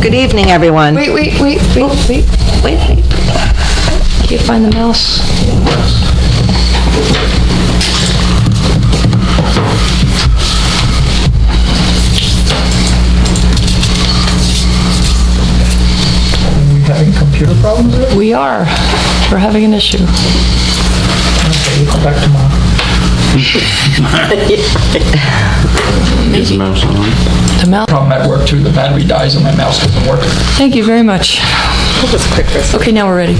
Good evening, everyone. Wait. Can't find the mouse. Are we having computer problems there? We are. We're having an issue. Okay, we'll come back tomorrow. Is the mouse on? The mouse. Problem at work too, the battery dies and my mouse doesn't work. Thank you very much. Okay, now we're ready.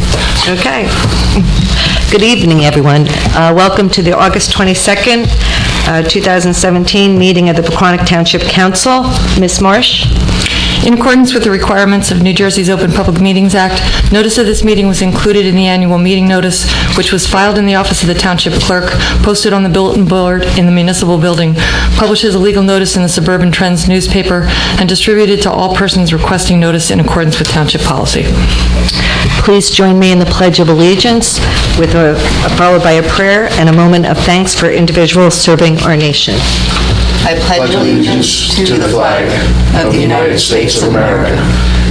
Okay. Good evening, everyone. Welcome to the August 22nd, 2017 meeting of the Pequannock Township Council. Ms. Marsh? In accordance with the requirements of New Jersey's Open Public Meetings Act, notice of this meeting was included in the annual meeting notice, which was filed in the office of the Township Clerk, posted on the bulletin board in the municipal building, published as a legal notice in the Suburban Trends newspaper, and distributed to all persons requesting notice in accordance with Township policy. Please join me in the Pledge of Allegiance, followed by a prayer and a moment of thanks for individuals serving our nation. I pledge allegiance to the flag of the United States of America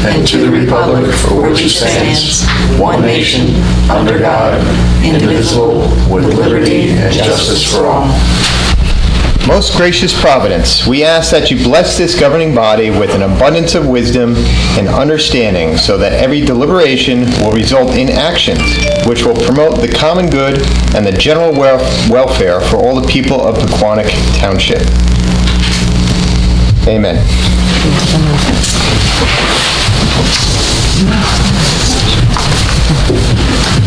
and to the republic for which it stands, one nation, under God, indivisible, with liberty and justice for all. Most gracious Providence, we ask that you bless this governing body with an abundance of wisdom and understanding so that every deliberation will result in actions which will promote the common good and the general welfare for all the people of Pequannock Township. Amen.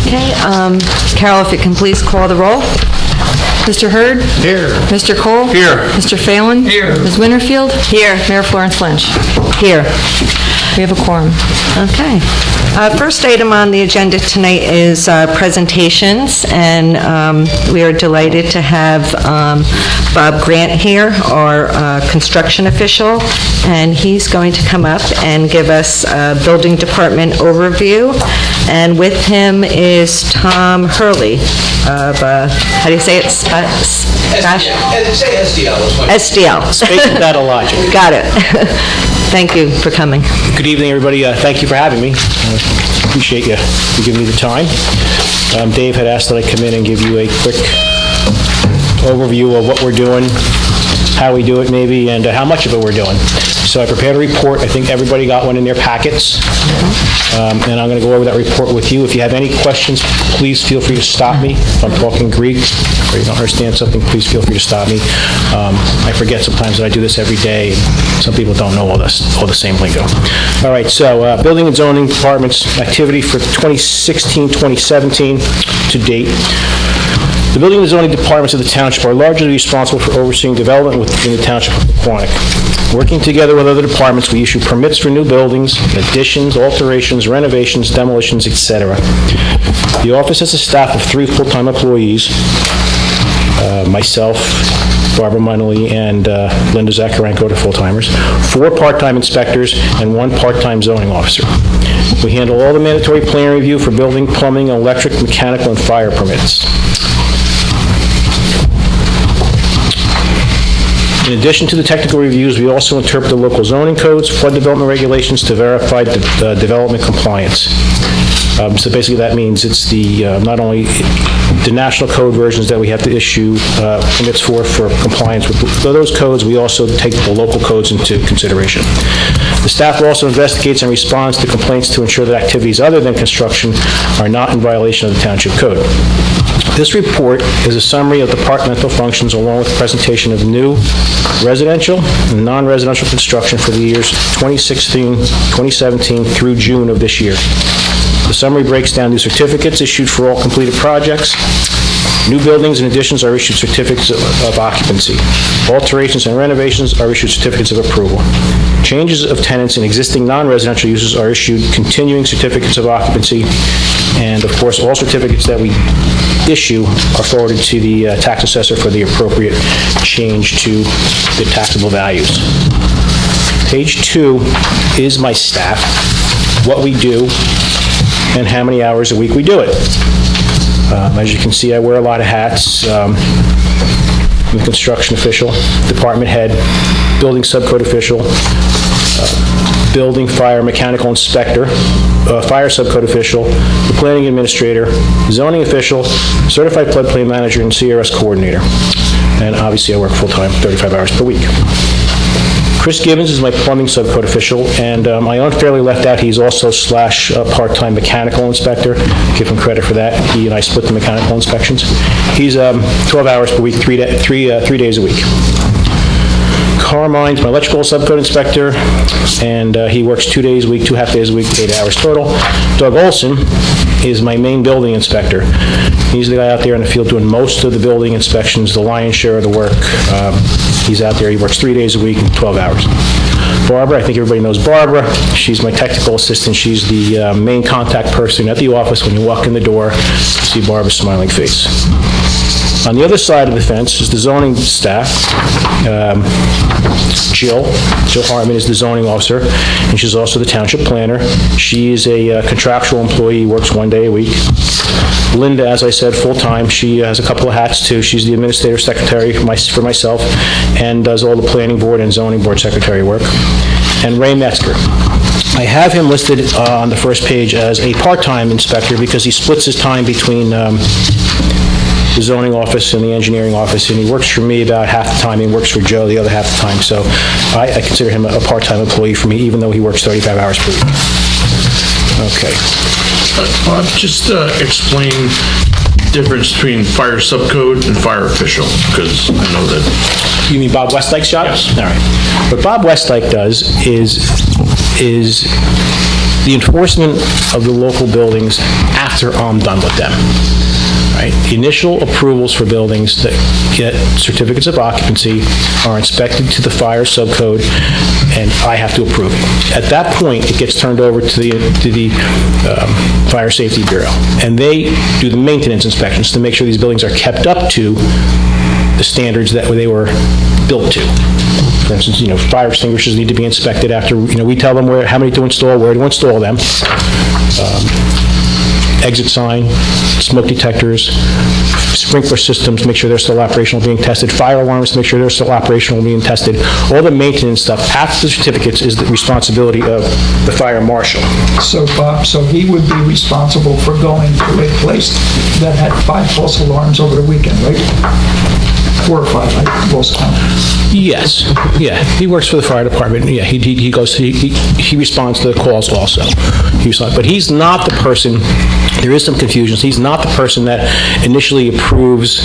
Okay, Carol, if you can please call the roll. Mr. Hurd? Here. Mr. Cole? Here. Mr. Phelan? Here. Ms. Winterfield? Here. Mayor Florence Lynch? Here. We have a quorum. Okay. First item on the agenda tonight is presentations, and we are delighted to have Bob Grant here, our construction official, and he's going to come up and give us a building department overview. And with him is Tom Hurley of, how do you say it? SDL. Space Data Logic. Got it. Thank you for coming. Good evening, everybody. Thank you for having me. Appreciate you giving me the time. Dave had asked that I come in and give you a quick overview of what we're doing, how we do it maybe, and how much of it we're doing. So I prepared a report. I think everybody got one in their packets. And I'm going to go over that report with you. If you have any questions, please feel free to stop me. If I'm talking Greek or you don't understand something, please feel free to stop me. I forget sometimes that I do this every day. Some people don't know all the same lingo. All right, so Building and Zoning Department's activity for 2016-2017 to date. The Building and Zoning Departments of the Township are largely responsible for overseeing development within the Township of Pequannock. Working together with other departments, we issue permits for new buildings, additions, alterations, renovations, demolitions, etc. The office has a staff of 3 full-time employees, myself, Barbara Munnelly, and Linda Zakarenko, the full-timers, 4 part-time inspectors, and 1 part-time zoning officer. We handle all the mandatory plan review for building, plumbing, electric, mechanical, and fire permits. In addition to the technical reviews, we also interpret the local zoning codes, flood development regulations to verify development compliance. So basically that means it's not only the national code versions that we have to issue permits for compliance with those codes, we also take the local codes into consideration. The staff also investigates and responds to complaints to ensure that activities other than construction are not in violation of the township code. This report is a summary of departmental functions along with a presentation of new residential and non-residential construction for the years 2016, 2017 through June of this year. The summary breaks down new certificates issued for all completed projects. New buildings and additions are issued certificates of occupancy. Alterations and renovations are issued certificates of approval. Changes of tenants in existing non-residential uses are issued continuing certificates of occupancy. And of course, all certificates that we issue are forwarded to the tax assessor for the appropriate change to the taxable values. Page 2 is my staff, what we do, and how many hours a week we do it. As you can see, I wear a lot of hats. I'm a construction official, department head, building subcode official, building, fire, mechanical inspector, fire subcode official, the planning administrator, zoning official, certified floodplain manager, and CRS coordinator. And obviously, I work full-time, 35 hours per week. Chris Gibbons is my plumbing subcode official, and I unfairly left out, he's also part-time mechanical inspector. Give him credit for that. He and I split the mechanical inspections. He's 12 hours per week, 3 days a week. Carmine's my electrical subcode inspector, and he works 2 days a week, 2.5 days a week, 8 hours total. Doug Olson is my main building inspector. He's the guy out there in the field doing most of the building inspections, the lion's share of the work. He's out there, he works 3 days a week and 12 hours. Barbara, I think everybody knows Barbara. She's my technical assistant. She's the main contact person at the office. When you walk in the door, you see Barbara's smiling face. On the other side of the fence is the zoning staff. Jill Harmon is the zoning officer, and she's also the township planner. She is a contractual employee, works 1 day a week. Linda, as I said, full-time. She has a couple of hats, too. She's the administrative secretary for myself and does all the planning board and zoning board secretary work. And Ray Metzger. I have him listed on the first page as a part-time inspector because he splits his time between the zoning office and the engineering office, and he works for me about half the time. He works for Joe the other half the time. So I consider him a part-time employee for me, even though he works 35 hours per week. Okay. Bob, just explain the difference between fire subcode and fire official, because I know that... You mean Bob Westdyke's job? Yes. All right. What Bob Westdyke does is the enforcement of the local buildings after I'm done with them. Right? The initial approvals for buildings that get certificates of occupancy are inspected to the fire subcode, and I have to approve it. At that point, it gets turned over to the Fire Safety Bureau, and they do the maintenance inspections to make sure these buildings are kept up to the standards that they were built to. For instance, fire extinguishers need to be inspected after, we tell them how many to install, where to install them. Exit sign, smoke detectors, sprinkler systems, make sure they're still operational, being tested, fire alarms, make sure they're still operational, being tested. All the maintenance stuff after the certificates is the responsibility of the fire marshal. So, Bob, so he would be responsible for going to a place that had 5 false alarms over the weekend, right? 4 or 5, I lost count. Yes, yeah, he works for the fire department. Yeah, he goes, he responds to the calls also. But he's not the person. There is some confusion. He's not the person that initially approves.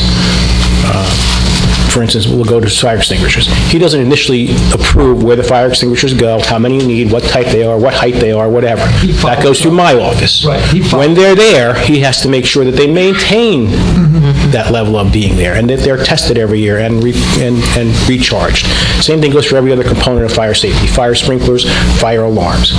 For instance, we'll go to fire extinguishers. He doesn't initially approve where the fire extinguishers go, how many you need, what type they are, what height they are, whatever. That goes through my office. Right. When they're there, he has to make sure that they maintain that level of being there, and that they're tested every year and recharged. Same thing goes for every other component of fire safety: fire sprinklers, fire alarms.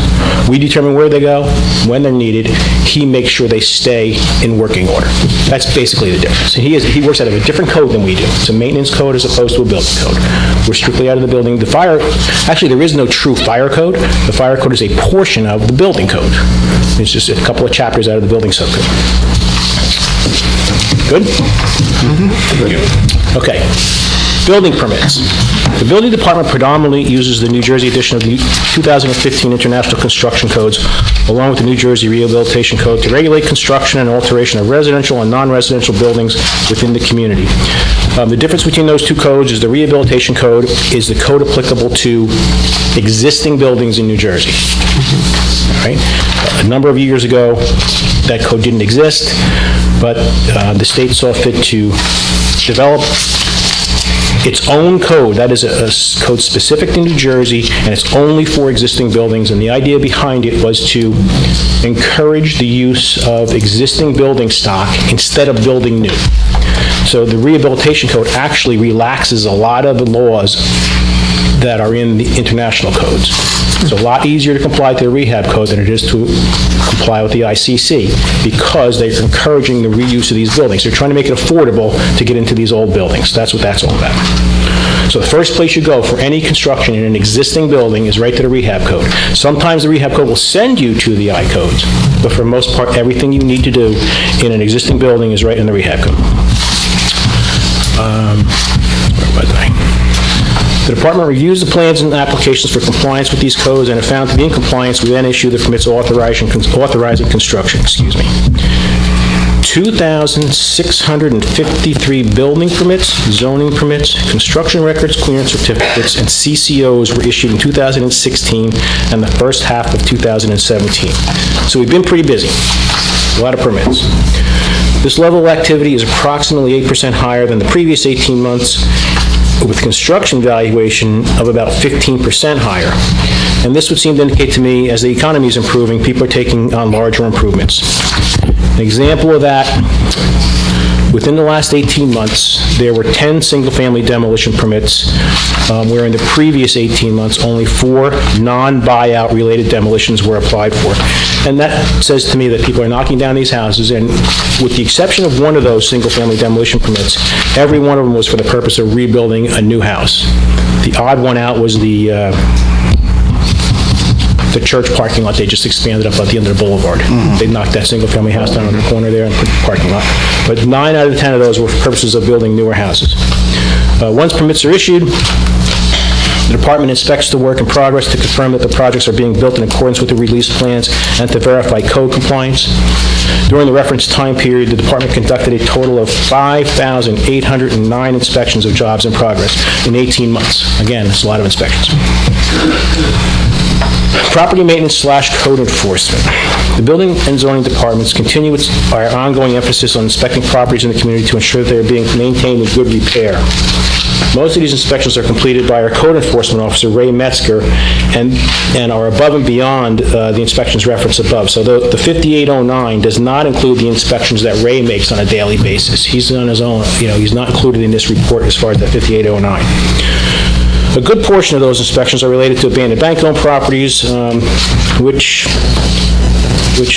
We determine where they go, when they're needed. He makes sure they stay in working order. That's basically the difference. He works out of a different code than we do. It's a maintenance code as opposed to a building code. We're strictly out of the building. Actually, there is no true fire code. The fire code is a portion of the building code. It's just a couple of chapters out of the building subcode. Good? Okay. Building permits. The building department predominantly uses the New Jersey edition of the 2015 International Construction Codes, along with the New Jersey Rehabilitation Code, to regulate construction and alteration of residential and non-residential buildings within the community. The difference between those two codes is the Rehabilitation Code is the code applicable to existing buildings in New Jersey. All right? A number of years ago, that code didn't exist, but the state saw fit to develop its own code. That is a code specific to New Jersey, and it's only for existing buildings. And the idea behind it was to encourage the use of existing building stock instead of building new. So the Rehabilitation Code actually relaxes a lot of the laws that are in the international codes. It's a lot easier to comply to the rehab code than it is to comply with the ICC, because they're encouraging the reuse of these buildings. They're trying to make it affordable to get into these old buildings. That's what that's all about. So the first place you go for any construction in an existing building is right to the rehab code. Sometimes the rehab code will send you to the I codes, but for the most part, everything you need to do in an existing building is right in the rehab code. Where was I? The department reviews the plans and applications for compliance with these codes, and if found to be in compliance, we then issue the permits authorizing construction. 2,653 building permits, zoning permits, construction records, clearance certificates, and CCOs were issued in 2016 and the first half of 2017. So we've been pretty busy. A lot of permits. This level of activity is approximately 8% higher than the previous 18 months, with construction valuation of about 15% higher. And this would seem to indicate to me, as the economy is improving, people are taking on larger improvements. An example of that, within the last 18 months, there were 10 single-family demolition permits, where in the previous 18 months, only 4 non-buyout related demolitions were applied for. And that says to me that people are knocking down these houses, and with the exception of one of those single-family demolition permits, every one of them was for the purpose of rebuilding a new house. The odd one out was the church parking lot they just expanded up at the end of the boulevard. They knocked that single-family house down on the corner there and put the parking lot. But 9 out of the 10 of those were for purposes of building newer houses. Once permits are issued, the department inspects the work in progress to confirm that the projects are being built in accordance with the release plans and to verify code compliance. During the reference time period, the department conducted a total of 5,809 inspections of jobs in progress in 18 months. Again, it's a lot of inspections. Property maintenance / code enforcement. The building and zoning departments continue our ongoing emphasis on inspecting properties in the community to ensure that they are being maintained in good repair. Most of these inspections are completed by our code enforcement officer, Ray Metzger, and are above and beyond the inspections referenced above. So the 5809 does not include the inspections that Ray makes on a daily basis. He's on his own, he's not included in this report as far as the 5809. A good portion of those inspections are related to abandoned bank-owned properties, which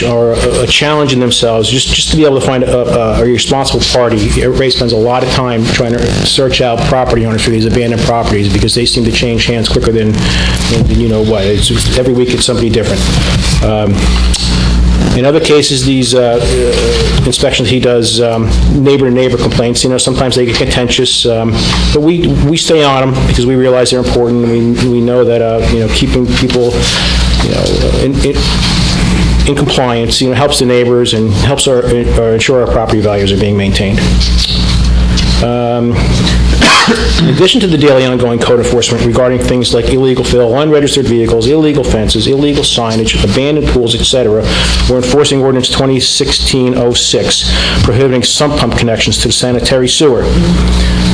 are a challenge in themselves. Just to be able to find a responsible party, everybody spends a lot of time trying to search out property owners for these abandoned properties because they seem to change hands quicker than you know what. Every week it's somebody different. In other cases, these inspections he does, neighbor-to-neighbor complaints, sometimes they get contentious, but we stay on them because we realize they're important. We know that, keeping people, in compliance, helps the neighbors and helps ensure our property values are being maintained. In addition to the daily ongoing code enforcement regarding things like illegal fill, unregistered vehicles, illegal fences, illegal signage, abandoned pools, etc., we're enforcing Ordinance 2016-06, prohibiting sump pump connections to the sanitary sewer.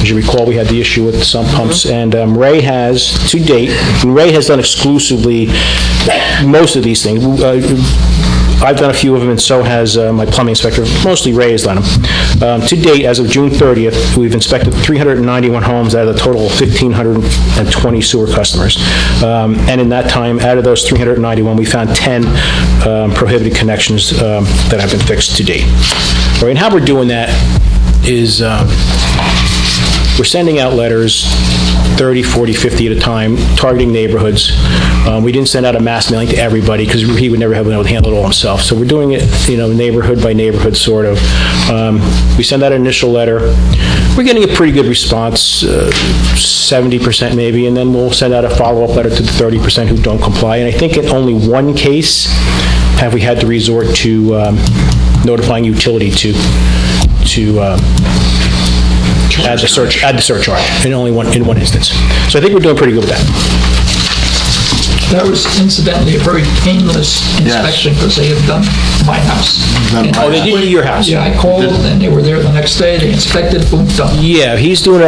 As you recall, we had the issue with the sump pumps, and Ray has, to date, and Ray has done exclusively most of these things. I've done a few of them, and so has my plumbing inspector. Mostly Ray has done them. To date, as of June 30th, we've inspected 391 homes out of a total of 1,520 sewer customers. And in that time, out of those 391, we found 10 prohibited connections that have been fixed to date. All right, and how we're doing that is we're sending out letters 30, 40, 50 at a time, targeting neighborhoods. We didn't send out a mass mailing to everybody because he would never have been able to handle it all himself. So we're doing it, neighborhood by neighborhood, sort of. We send out an initial letter. We're getting a pretty good response, 70% maybe, and then we'll send out a follow-up letter to the 30% who don't comply. And I think in only one case have we had to resort to notifying utility to add the surcharge in one instance. So I think we're doing pretty good with that. That was incidentally a very painless inspection because they had done my house. Oh, they did your house? Yeah, I called and they were there the next day. They inspected, boom, done. Yeah, he's doing.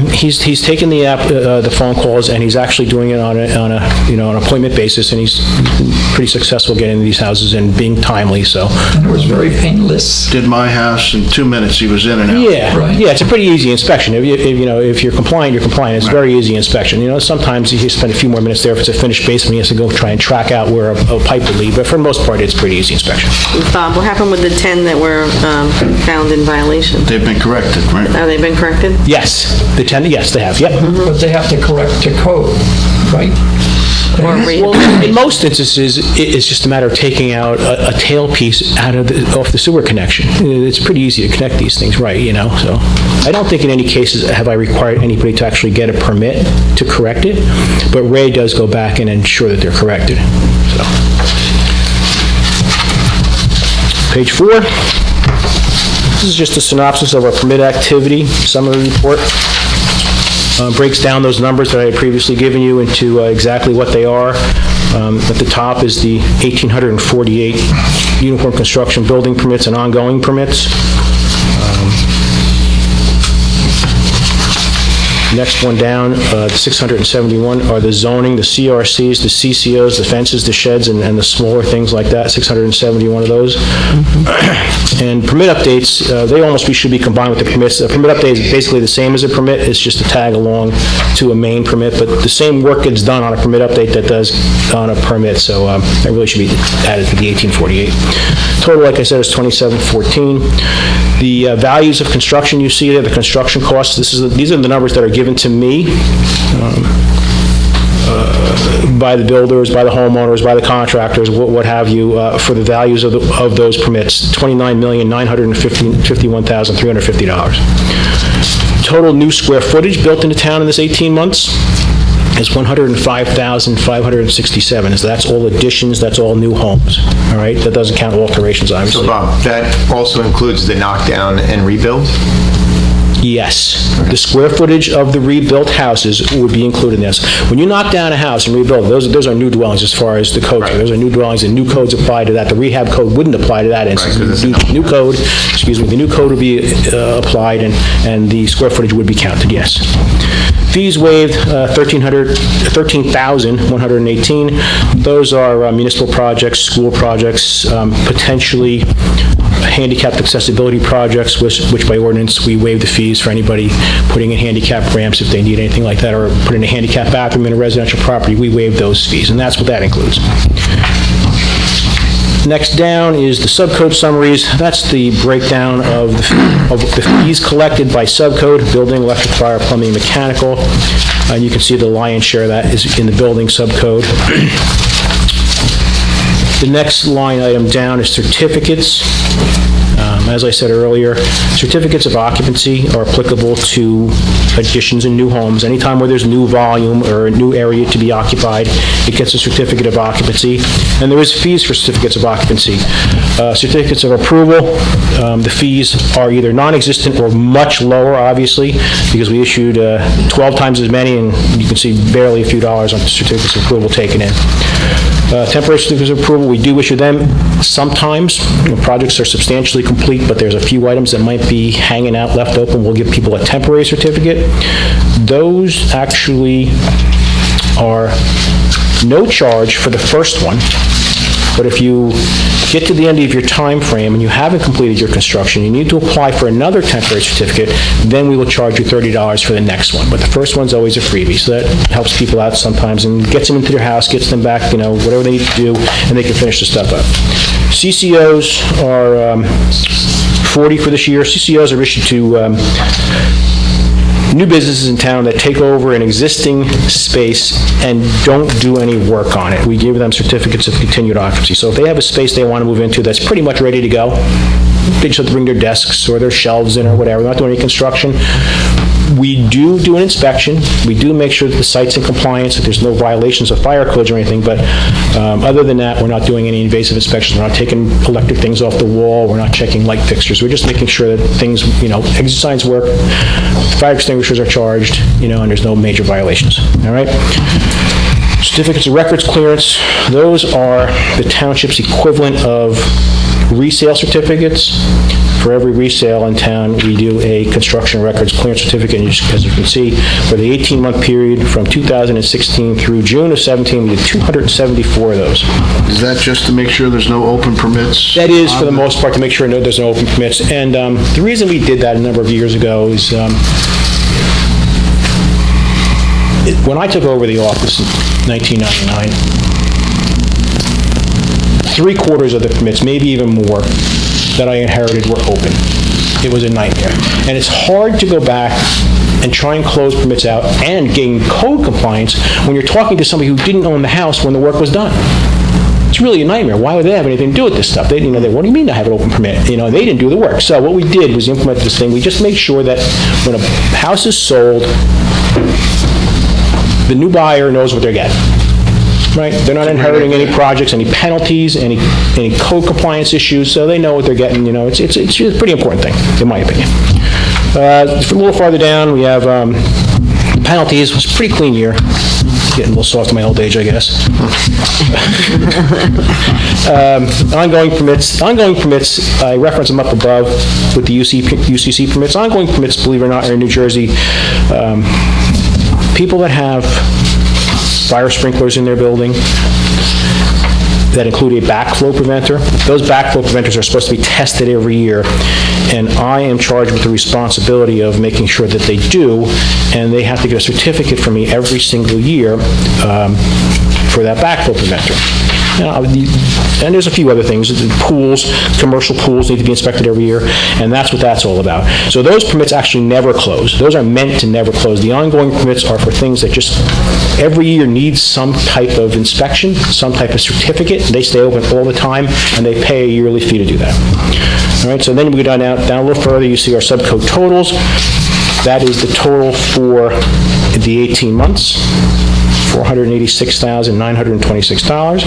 He's taking the phone calls and he's actually doing it on an appointment basis, and he's pretty successful getting these houses and being timely. So. And it was very painless. Did my house in 2 minutes. He was in and out. Yeah, right. Yeah, it's a pretty easy inspection. If you're compliant, you're compliant. It's a very easy inspection. Sometimes you spend a few more minutes there if it's a finished basement. He has to go try and track out where a pipe would lead, but for the most part, it's a pretty easy inspection. Bob, what happened with the 10 that were found in violation? They've been corrected, right? Have they been corrected? Yes, the 10, yes, they have, yep. But they have to correct to code, right? or Well, in most instances, it's just a matter of taking out a tailpiece off the sewer connection. It's pretty easy to connect these things right, so I don't think in any cases have I required anybody to actually get a permit to correct it, but Ray does go back and ensure that they're corrected. So. Page 4. This is just a synopsis of our permit activity summary report. Breaks down those numbers that I had previously given you into exactly what they are. At the top is the 1,848 uniform construction building permits and ongoing permits. Next one down, the 671 are the zoning, the CRCs, the CCOs, the fences, the sheds, and the smaller things like that, 671 of those. And permit updates, they should be combined with the permits. A permit update is basically the same as a permit, it's just a tag along to a main permit, but the same work gets done on a permit update that does on a permit, so that really should be added to the 1848. Total, like I said, is 2714. The values of construction you see there, the construction costs, these are the numbers that are given to me by the builders, by the homeowners, by the contractors, what have you, for the values of those permits, $29,951,350. Total new square footage built into town in this 18 months is 105,567. So that's all additions, that's all new homes, all right? That doesn't count alterations, obviously. So Bob, that also includes the knockdown and rebuild? Yes. The square footage of the rebuilt houses would be included in this. When you knock down a house and rebuild, those are new dwellings as far as the codes go. Those are new dwellings, and new codes apply to that. The rehab code wouldn't apply to that instance. The new code would be applied, and the square footage would be counted, yes. Fees waived, 13,118. Those are municipal projects, school projects, potentially handicapped accessibility projects, which by ordinance we waive the fees for anybody putting in handicap ramps if they need anything like that, or putting a handicap bathroom in a residential property. We waive those fees, and that's what that includes. Next down is the subcode summaries. That's the breakdown of the fees collected by subcode: building, electric, fire, plumbing, mechanical. And you can see the lion's share of that is in the building subcode. The next line item down is certificates. As I said earlier, certificates of occupancy are applicable to additions in new homes. Anytime where there's new volume or a new area to be occupied, it gets a certificate of occupancy. And there is fees for certificates of occupancy. Certificates of approval, the fees are either non-existent or much lower, obviously, because we issued 12 times as many, and you can see barely a few dollars on certificates of approval taken in. Temporary certificates of approval, we do issue them sometimes. Projects are substantially complete, but there's a few items that might be hanging out, left open. We'll give people a temporary certificate. Those actually are no charge for the first one, but if you get to the end of your time frame and you haven't completed your construction, you need to apply for another temporary certificate, then we will charge you $30 for the next one. But the first one's always a freebie, so that helps people out sometimes and gets them into their house, gets them back, whatever they need to do, and they can finish the stuff up. CCOs are 40 for this year. CCOs are issued to new businesses in town that take over an existing space and don't do any work on it. We give them certificates of continued occupancy. So if they have a space they want to move into that's pretty much ready to go, they just have to bring their desks or their shelves in or whatever. They're not doing any construction. We do an inspection. We do make sure that the site's in compliance, that there's no violations of fire codes or anything, but other than that, we're not doing any invasive inspections. We're not taking electric things off the wall. We're not checking light fixtures. We're just making sure that things, exit signs work, fire extinguishers are charged, and there's no major violations, all right? Certificates of records clearance, those are the township's equivalent of resale certificates. For every resale in town, we do a construction records clearance certificate, and as you can see, for the 18-month period from 2016 through June of 17, we did 274 of those. Is that just to make sure there's no open permits? That is, for the most part, to make sure there's no open permits. And the reason we did that a number of years ago is when I took over the office in 1999, 3/4 of the permits, maybe even more, that I inherited were open. It was a nightmare. And it's hard to go back and try and close permits out and gain code compliance when you're talking to somebody who didn't own the house when the work was done. It's really a nightmare. Why would they have anything to do with this stuff? What do you mean I have an open permit? They didn't do the work. So what we did was implement this thing. We just made sure that when a house is sold, the new buyer knows what they're getting. Right? They're not inheriting any projects, any penalties, any code compliance issues, so they know what they're getting. It's a pretty important thing, in my opinion. A little farther down, we have penalties. It was a pretty clean year. Getting a little soft in my old age, I guess. Ongoing permits. Ongoing permits, I reference them up above with the UCC permits. Ongoing permits, believe it or not, are in New Jersey. People that have fire sprinklers in their building that include a backflow preventer. Those backflow preventers are supposed to be tested every year, and I am charged with the responsibility of making sure that they do, and they have to get a certificate from me every single year for that backflow preventer. And there's a few other things. Pools, commercial pools need to be inspected every year, and that's what that's all about. So those permits actually never close. Those are meant to never close. The ongoing permits are for things that just every year need some type of inspection, some type of certificate. They stay open all the time, and they pay a yearly fee to do that. All right, so then we go down a little further, you see our subcode totals. That is the total for the 18 months. $486,926.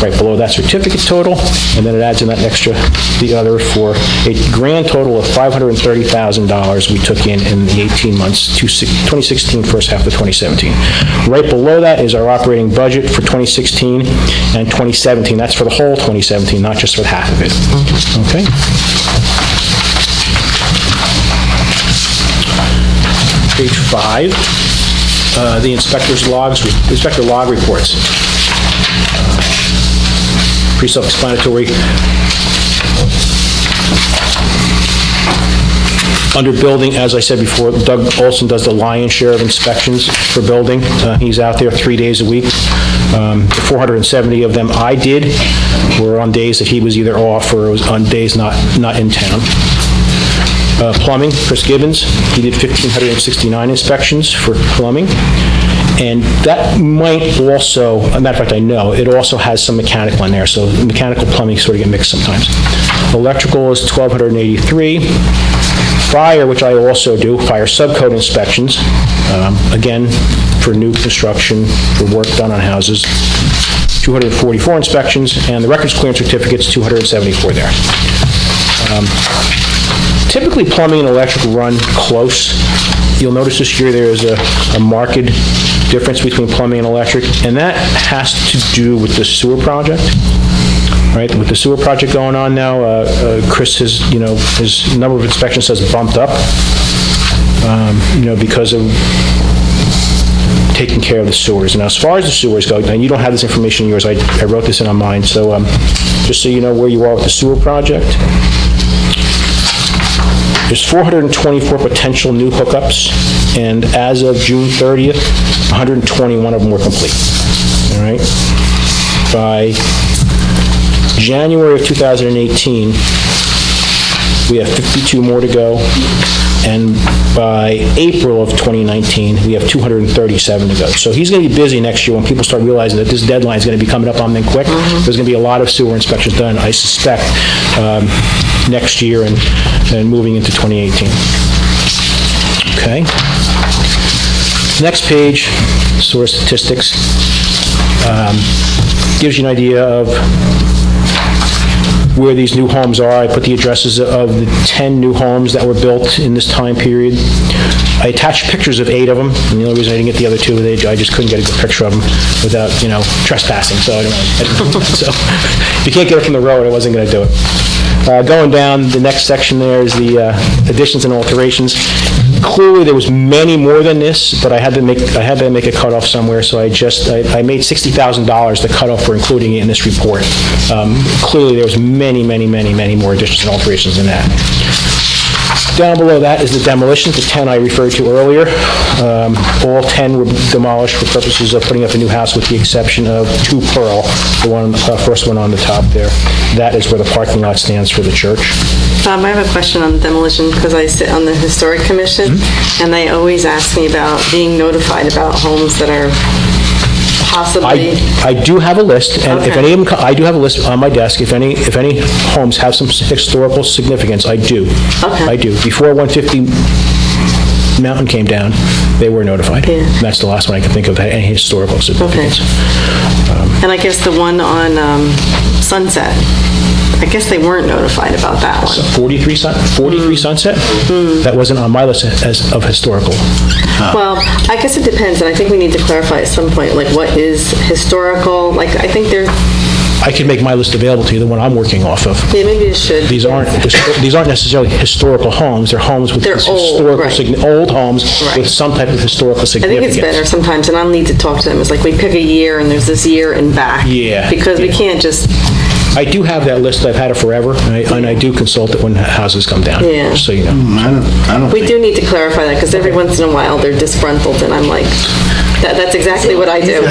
Right below that certificate total, and then it adds in that extra, the other, for a grand total of $530,000 we took in the 18 months, 2016, first half of 2017. Right below that is our operating budget for 2016 and 2017. That's for the whole 2017, not just for half of it. Okay? Page 5. The inspector log reports. Pretty self-explanatory. Under building, as I said before, Doug Olson does the lion's share of inspections for building. He's out there 3 days a week. 470 of them I did were on days that he was either off or was on days not in town. Plumbing, Chris Gibbons, he did 1,569 inspections for plumbing. And that might also, as a matter of fact, I know, it also has some mechanical in there, so mechanical plumbing sort of get mixed sometimes. Electrical is 1,283. Fire, which I also do, fire subcode inspections, again, for new construction, for work done on houses, 244 inspections, and the records clearance certificates, 274 there. Typically, plumbing and electrical run close. You'll notice this year there is a marked difference between plumbing and electric, and that has to do with the sewer project. Right, with the sewer project going on now, Chris has, his number of inspections has bumped up, because of taking care of the sewers. And as far as the sewers go, now you don't have this information in yours, I wrote this in on mine, so just so you know where you are with the sewer project. There's 424 potential new hookups, and as of June 30th, 121 of them were complete. All right? By January of 2018, we have 52 more to go, and by April of 2019, we have 237 to go. So he's going to be busy next year when people start realizing that this deadline is going to be coming up on them quick. There's going to be a lot of sewer inspections done, I suspect, next year and moving into 2018. Okay. Next page, sewer statistics, gives you an idea of where these new homes are. I put the addresses of the 10 new homes that were built in this time period. I attached pictures of 8 of them, and the only reason I didn't get the other 2, I just couldn't get a good picture of them without, trespassing, so I didn't so if you can't get it from the road, I wasn't going to do it. Going down, the next section there is the additions and alterations. Clearly, there was many more than this, but I had to make a cutoff somewhere, so I made $60,000 the cutoff for including it in this report. Clearly, there was many more additions and alterations than that. Down below that is the demolition, the 10 I referred to earlier. All 10 were demolished for purposes of putting up a new house, with the exception of 2 Pearl, the first one on the top there. That is where the parking lot stands for the church. I have a question on demolition, because I sit on the Historic Commission, and they always ask me about being notified about homes that are possibly... I do have a list, and if Okay. any of them, I do have a list on my desk. If any homes have some historical significance, I do. Okay. I do. Before 150 Mountain came down, they were notified. Yeah. And that's the last one I can think of that had any historical significance. And I guess the one on Sunset, I guess they weren't notified about that one. 43 Sunset? That wasn't on my list as of historical. Well, I guess it depends, and I think we need to clarify at some point, like, what is historical? Like, I think there's... I can make my list available to you, the one I'm working off of. Yeah, maybe it should. These aren't necessarily historical homes. They're homes with They're old, historical right. old homes Right. with some type of historical I think significance. it's better sometimes, and I'll need to talk to them. It's like we pick a year, and there's this year and back. Yeah, Because we yeah. can't just... I do have that list. I've had it forever, and I do consult it when houses come down. Yeah. So you know. I don't We think... do need to clarify that, because every once in a while, they're disgruntled, and I'm like, that's exactly what I do.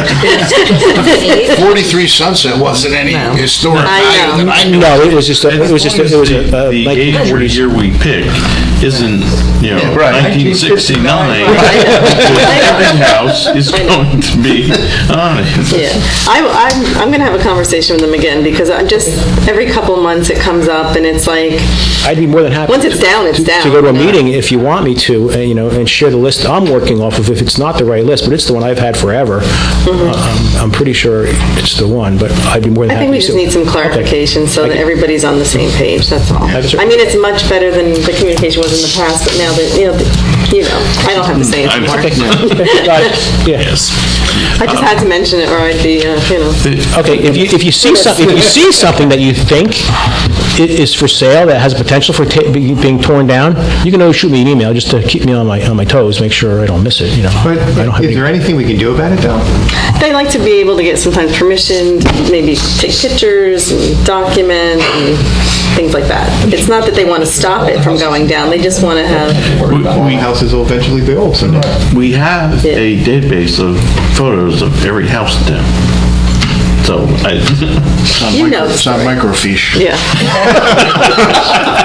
43 Sunset wasn't any historic I value know. that I knew. No, it was just a The age or 1940s. year we pick isn't, right. 1969. Every house is going to be on it. Yeah, I'm going to have a conversation with them again, because I'm just, every couple months it comes up, and it's like, I'd be more than happy. Once it's down, it's to down, go to a you know? meeting if you want me to, and share the list I'm working off of. If it's not the right list, but it's the one I've had forever, I'm pretty sure it's the one. But I'd be more than I happy. think we just need some clarification so that everybody's on the same page, that's all. That's right. I mean, it's much better than the communication was in the past, but now that, I don't have to say it anymore. Got it. Yeah. Yes. I just had to mention it, or I'd be, Okay, if you see something that you think is for sale, that has potential for being torn down, you can always shoot me an email just to keep me on my toes, make sure I don't miss it. But I don't have is there anything we can do about it, though? They like to be able to get sometimes permission, to maybe take pictures and document and things like that. It's not that they want to stop it from going down, they just want to have, Houses will eventually be old someday. We have a database of photos of every house in town. So, It's on microfiche. yeah.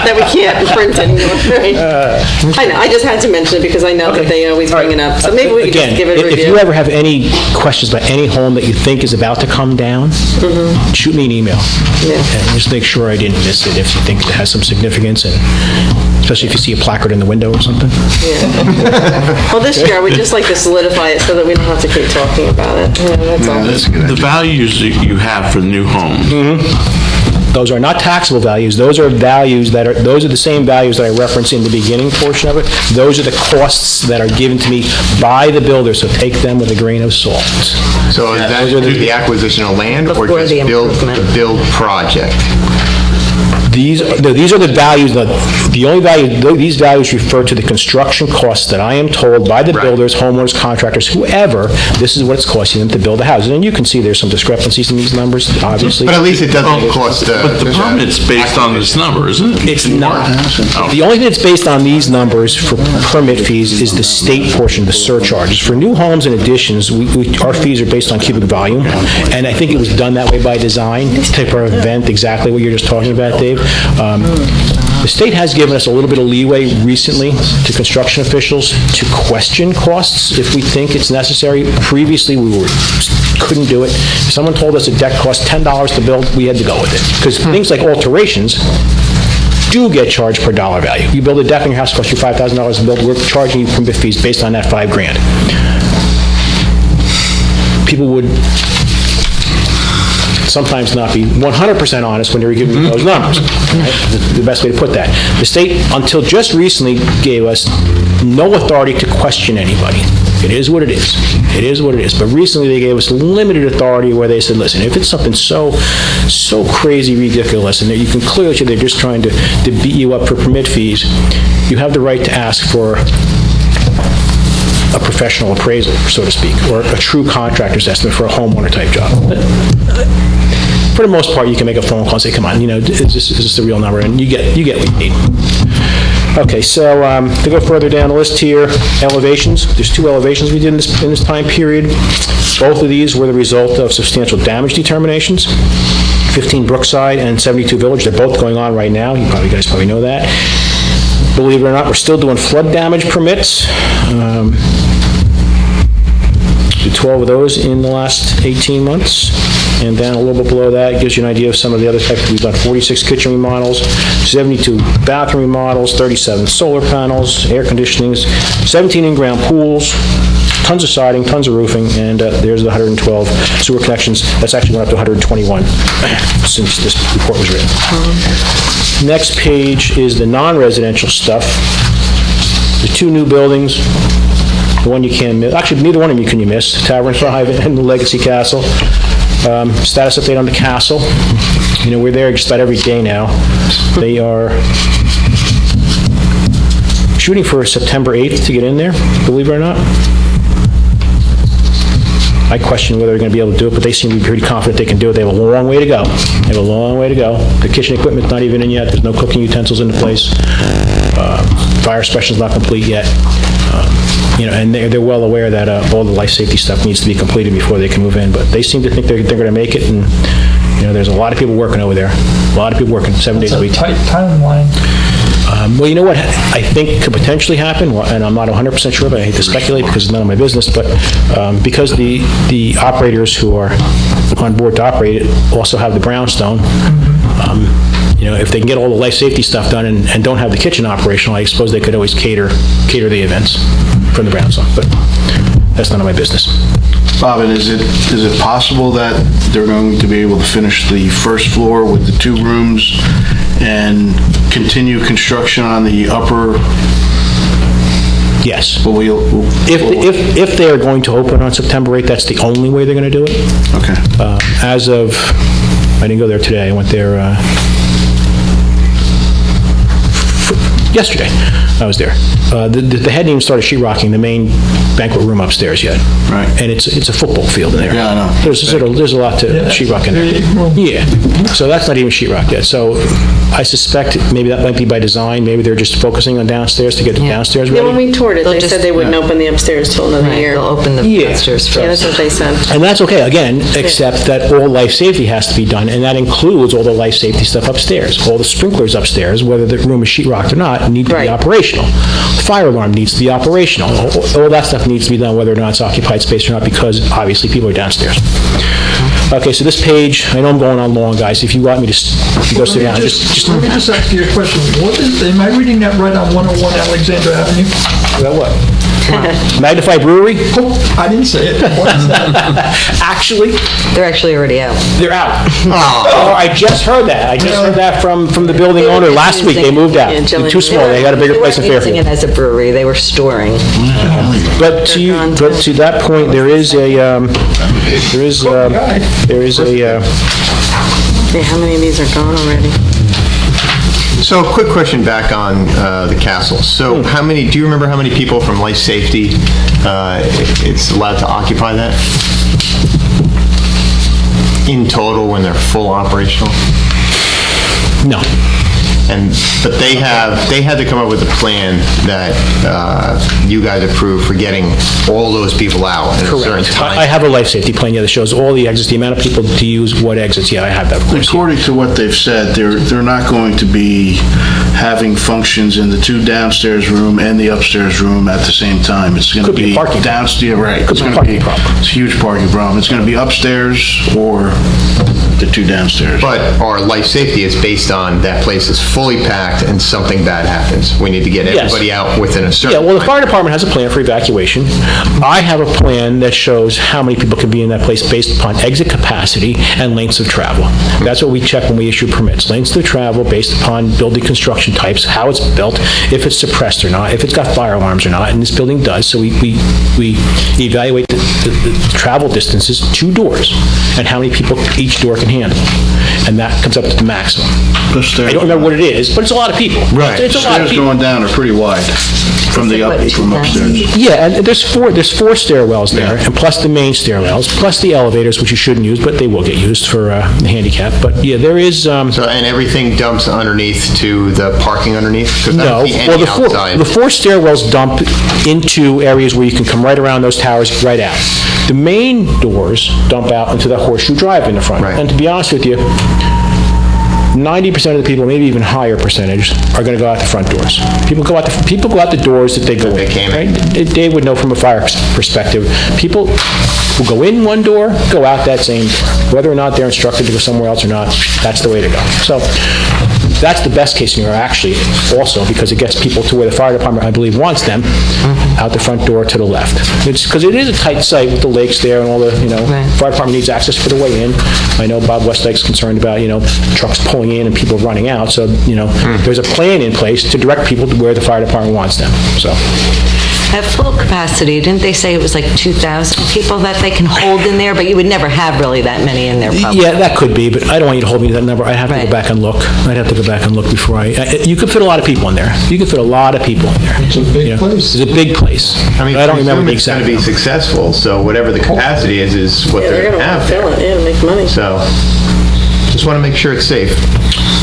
That we can't print anymore, right? I know, I just had to mention it because I know that they always bring it up. So maybe we could just Again, give it a if review. you ever have any questions about any home that you think is about to come down, shoot me an email. Yeah. And just make sure I didn't miss it if you think it has some significance, and especially if you see a placard in the window or something. Well, this year, I would just like to solidify it so that we don't have to keep talking about it. Yeah, that's all. That's a good the idea. values that you have for the new homes, Those are not taxable values. Those are those are the same values that I referenced in the beginning portion of it. Those are the costs that are given to me by the builder, so take them with a grain of salt. So is that the acquisition of land or Before just the the build project? These are the values, these values refer to the construction costs that I am told by the Right. builders, homeowners, contractors, whoever, this is what it's costing them to build a house. And you can see there's some discrepancies in these numbers, obviously. But at least it doesn't cost... but the permit's based on this number, isn't it? It's not. Oh. The only thing that's based on these numbers for permit fees is the state portion, the surcharges. For new homes and additions, our fees are based on cubic volume, and I think it was done that way by design to prevent exactly what you're just talking about, Dave. The state has given us a little bit of leeway recently to construction officials to question costs if we think it's necessary. Previously, we couldn't do it. If someone told us a deck cost $10 to build, we had to go with it. Because things like alterations do get charged per dollar value. You build a deck in your house, costs you $5,000 to build, we're charging you permit fees based on that $5,000. People would sometimes not be 100% honest when they were giving me those numbers. Right? The best way to put that. The state, until just recently, gave us no authority to question anybody. It is what it is. It is what it is. But recently they gave us limited authority where they said, listen, if it's something so crazy ridiculous and that you can clearly see they're just trying to beat you up for permit fees, you have the right to ask for a professional appraisal, so to speak, or a true contractor's estimate for a homeowner type job. But for the most part, you can make a phone call and say, come on, is this the real number? And you get what you need. Okay, so to go further down the list here, elevations. There's 2 elevations we did in this time period. Both of these were the result of substantial damage determinations. 15 Brookside and 72 Village, they're both going on right now. You guys probably know that. Believe it or not, we're still doing flood damage permits. Did 12 of those in the last 18 months. And down a little bit below that, it gives you an idea of some of the other types. We've done 46 kitchen remodels, 72 bathroom remodels, 37 solar panels, air conditionings, 17 in-ground pools, tons of siding, tons of roofing, and there's the 112 sewer connections. That's actually went up to 121 since this report was written. Next page is the non-residential stuff. The 2 new buildings. The one you can miss, actually, neither one of them can you miss, Tavern 5 and the Legacy Castle. Status update on the castle. You know, we're there just about every day now. They are shooting for September 8th to get in there, believe it or not. I question whether they're going to be able to do it, but they seem to be pretty confident they can do it. They have a long way to go. They have a long way to go. The kitchen equipment's not even in yet. There's no cooking utensils in the place. Fire suppression's not complete yet. You know, and they're well aware that all the life safety stuff needs to be completed before they can move in, but they seem to think they're going to make it, and, you know, there's a lot of people working over there. A lot of people working 7 days a week. It's a tight timeline. Well, you know what I think could potentially happen, and I'm not 100% sure, but I hate to speculate because it's none of my business, but because the operators who are on board to operate it also have the brownstone, you know, if they can get all the life safety stuff done and don't have the kitchen operational, I suppose they could always cater the events from the brownstone, but that's none of my business. Bob, and is it possible that they're going to be able to finish the first floor with the 2 rooms and continue construction on the upper? Yes. Well, If they are going to open on September 8th, that's the only way they're going to do it. Okay. As of, I didn't go there today, I went there yesterday. I was there. The head even started sheetrocking the main banquet room upstairs yet. Right. And it's a football field in there. Yeah, I know. There's a lot to sheetrock in there. Yeah. So that's not even sheetrock yet. So I suspect maybe that might be by design. Maybe they're just focusing on downstairs to get the downstairs ready. Yeah, when we toured it, They'll they just- said they wouldn't open the upstairs till another year. They'll open the Yeah. upstairs Yeah, that's first. what they said. And that's okay, again, except that all life safety has to be done, and that includes all the life safety stuff upstairs. All the sprinklers upstairs, whether the room is sheetrocked or not, need to be Right. operational. The fire alarm needs to be operational. All that stuff needs to be done, whether or not it's occupied space or not, because obviously people are downstairs. Okay, so this page, I know I'm going on long, guys. If you want me to go sit down, just... Let me just ask you a question. Am I reading that right on 101 Alexander Avenue? About what? Magnified Brewery? Oh, I didn't say it. What is that? Actually, They're actually already out. they're out. Oh, I just heard that. I just heard that from the building owner last week. They moved out. Yeah, They're too small. They got a bigger place in They weren't using Fairfield. it as a brewery, they were storing. But to that point, there is a, Yeah, how many of these are gone already? So, quick question back on the castle. So, do you remember how many people from life safety it's allowed to occupy that? In total, when they're full operational? no. But they had to come up with a plan that you guys approved for getting all those people out at a certain Correct. time. I have a life safety plan, yeah, that shows all the exits, the amount of people to use, what exits. Yeah, I have that, of course. According to what they've said, they're not going to be having functions in the 2 downstairs room and the upstairs room at the same time. It's going to Could be a be parking problem. downstairs, right. Could It's be a going to parking problem. It's a huge parking problem. It's going to be upstairs or the 2 downstairs. But our life safety is based on that place is fully packed and something bad happens. We need to get Yes. everybody out within a certain Yeah, well, the time. fire department has a plan for evacuation. I have a plan that shows how many people can be in that place based upon exit capacity and lengths of travel. That's what we check when we issue permits. Lengths of travel based upon building construction types, how it's built, if it's suppressed or not, if it's got fire alarms or not, and this building does. So we evaluate the travel distances, 2 doors, and how many people each door can handle. And that comes up to the maximum. The I stairs, don't remember what it is, but it's a lot of people. right, It's a lot of stairs people. going down are pretty wide from upstairs. Yeah, and there's four stairwells there, and plus the main stairwells, plus the elevators, which you shouldn't use, but they will get used for the handicap. But yeah, there is, So, and everything dumps underneath to the parking underneath? 'Cause I no, don't see well, any the outside. four stairwells dump into areas where you can come right around those towers, right out. The main doors dump out into the horseshoe drive in the front. Right. And to be honest with you, 90% of the people, maybe even higher percentage, are going to go out the front doors. People go out the doors that they go in. they came in. Right? Dave would know from a fire perspective. People who go in one door, go out that same door. Whether or not they're instructed to go somewhere else or not, that's the way to go. So that's the best case scenario, actually, also, because it gets people to where the fire department, I believe, wants them, out the front door to the left. Because it is a tight site with the lakes there and all the, fire department needs access for the way in. I know Bob Westdyke's concerned about, trucks pulling in and people running out, so, there's a plan in place to direct people to where the fire department wants them, so. At full capacity, didn't they say it was like 2,000 people that they can hold in there, but you would never have really that many in there probably? Yeah, that could be, but I don't want you to hold me to that number. I'd have to go Right. back and look. Before you could fit a lot of people in there. You could fit a lot of people in there. It's a big place. It's a big place. I mean, I don't remember the it's going exact to be number. successful, so whatever the capacity is what Yeah, they're they're going gonna to want have to fill there. it, make money. So, just want to make sure it's safe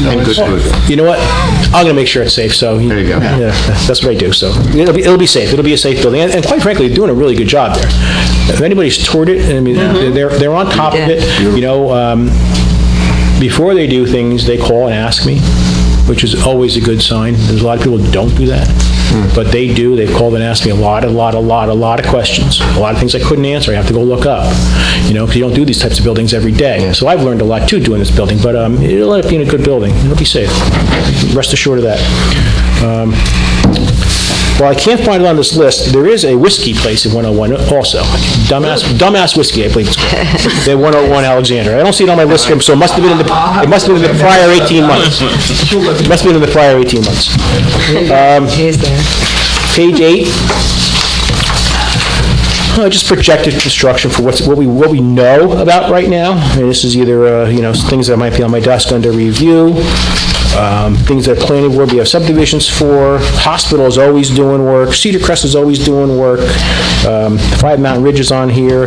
and good food. You know what? I'm going to make sure it's safe, so. There you go. Yeah, that's what I do, so. It'll be safe. It'll be a safe building. And quite frankly, they're doing a really good job there. If anybody's toured it, I mean, they're on top of it. Before they do things, they call and ask me, which is always a good sign. There's a lot of people who don't do that, but they do. They've called and asked me a lot of questions. A lot of things I couldn't answer. I have to go look up, because you don't do these types of buildings every day. So I've learned a lot, too, doing this building, but it'll end up being a good building. It'll be safe. Rest assured of that. Well, I can't find it on this list. There is a whiskey place in 101 also. Dumbass Whiskey, I believe it's called. They're 101 Alexander. I don't see it on my list, so it must have been in the prior 18 months. It must have been in the prior 18 months. Is there? Page 8. Just projected construction for what we know about right now. And this is either things that might be on my desk under review, things that planning board, we have subdivisions for. Hospital is always doing work. Cedar Crest is always doing work. 5 Mountain Ridge is on here.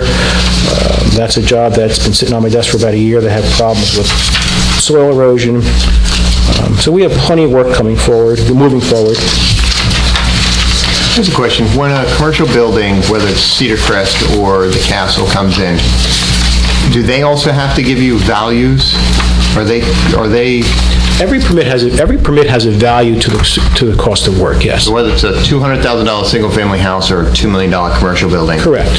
That's a job that's been sitting on my desk for about a year. They have problems with soil erosion. So we have plenty of work moving forward. Here's a question. When a commercial building, whether it's Cedar Crest or the castle, comes in, do they also have to give you values? Are they Every permit has a value to the cost of work, yes. whether it's a $200,000 single-family house or a $2 million commercial building? Correct.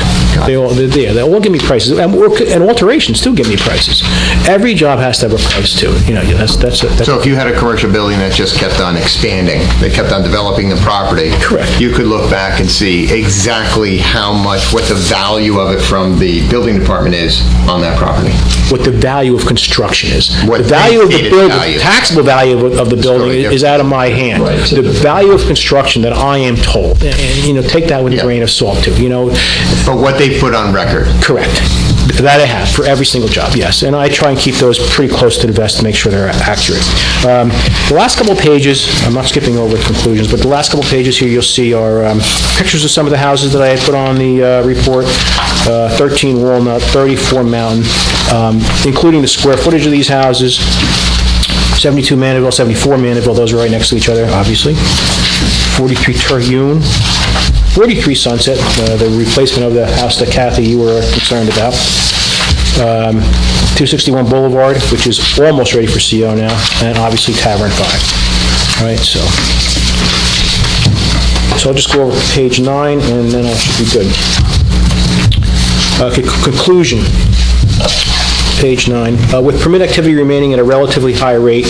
They all give me prices, and alterations too give me prices. Every job has to have a price to it. That's So if you had a commercial building that just kept on expanding, they kept on developing the property. Correct. You could look back and see exactly what the value of it from the building department is on that property. what the value of construction is. What The value of the stated building, value. taxable value of the building totally is out of my hand. Right. The value of construction that I am told, and take that with a Yeah. grain of salt too, But what they put on record. Correct. That I have for every single job, yes. And I try and keep those pretty close to the vest to make sure they're accurate. The last couple of pages, I'm not skipping over conclusions, but the last couple of pages here you'll see are pictures of some of the houses that I had put on the report. 13 Walnut, 34 Mountain, including the square footage of these houses. 72 Mandeville, 74 Mandeville, those are right next to each other, obviously. 43 Terhune. 43 Sunset, the replacement of the house that Kathy, you were concerned about. 261 Boulevard, which is almost ready for CO now, and obviously Tavern 5. All right, so I'll just go over to page 9, and then I should be good. Okay, conclusion. Page 9. With permit activity remaining at a relatively high rate,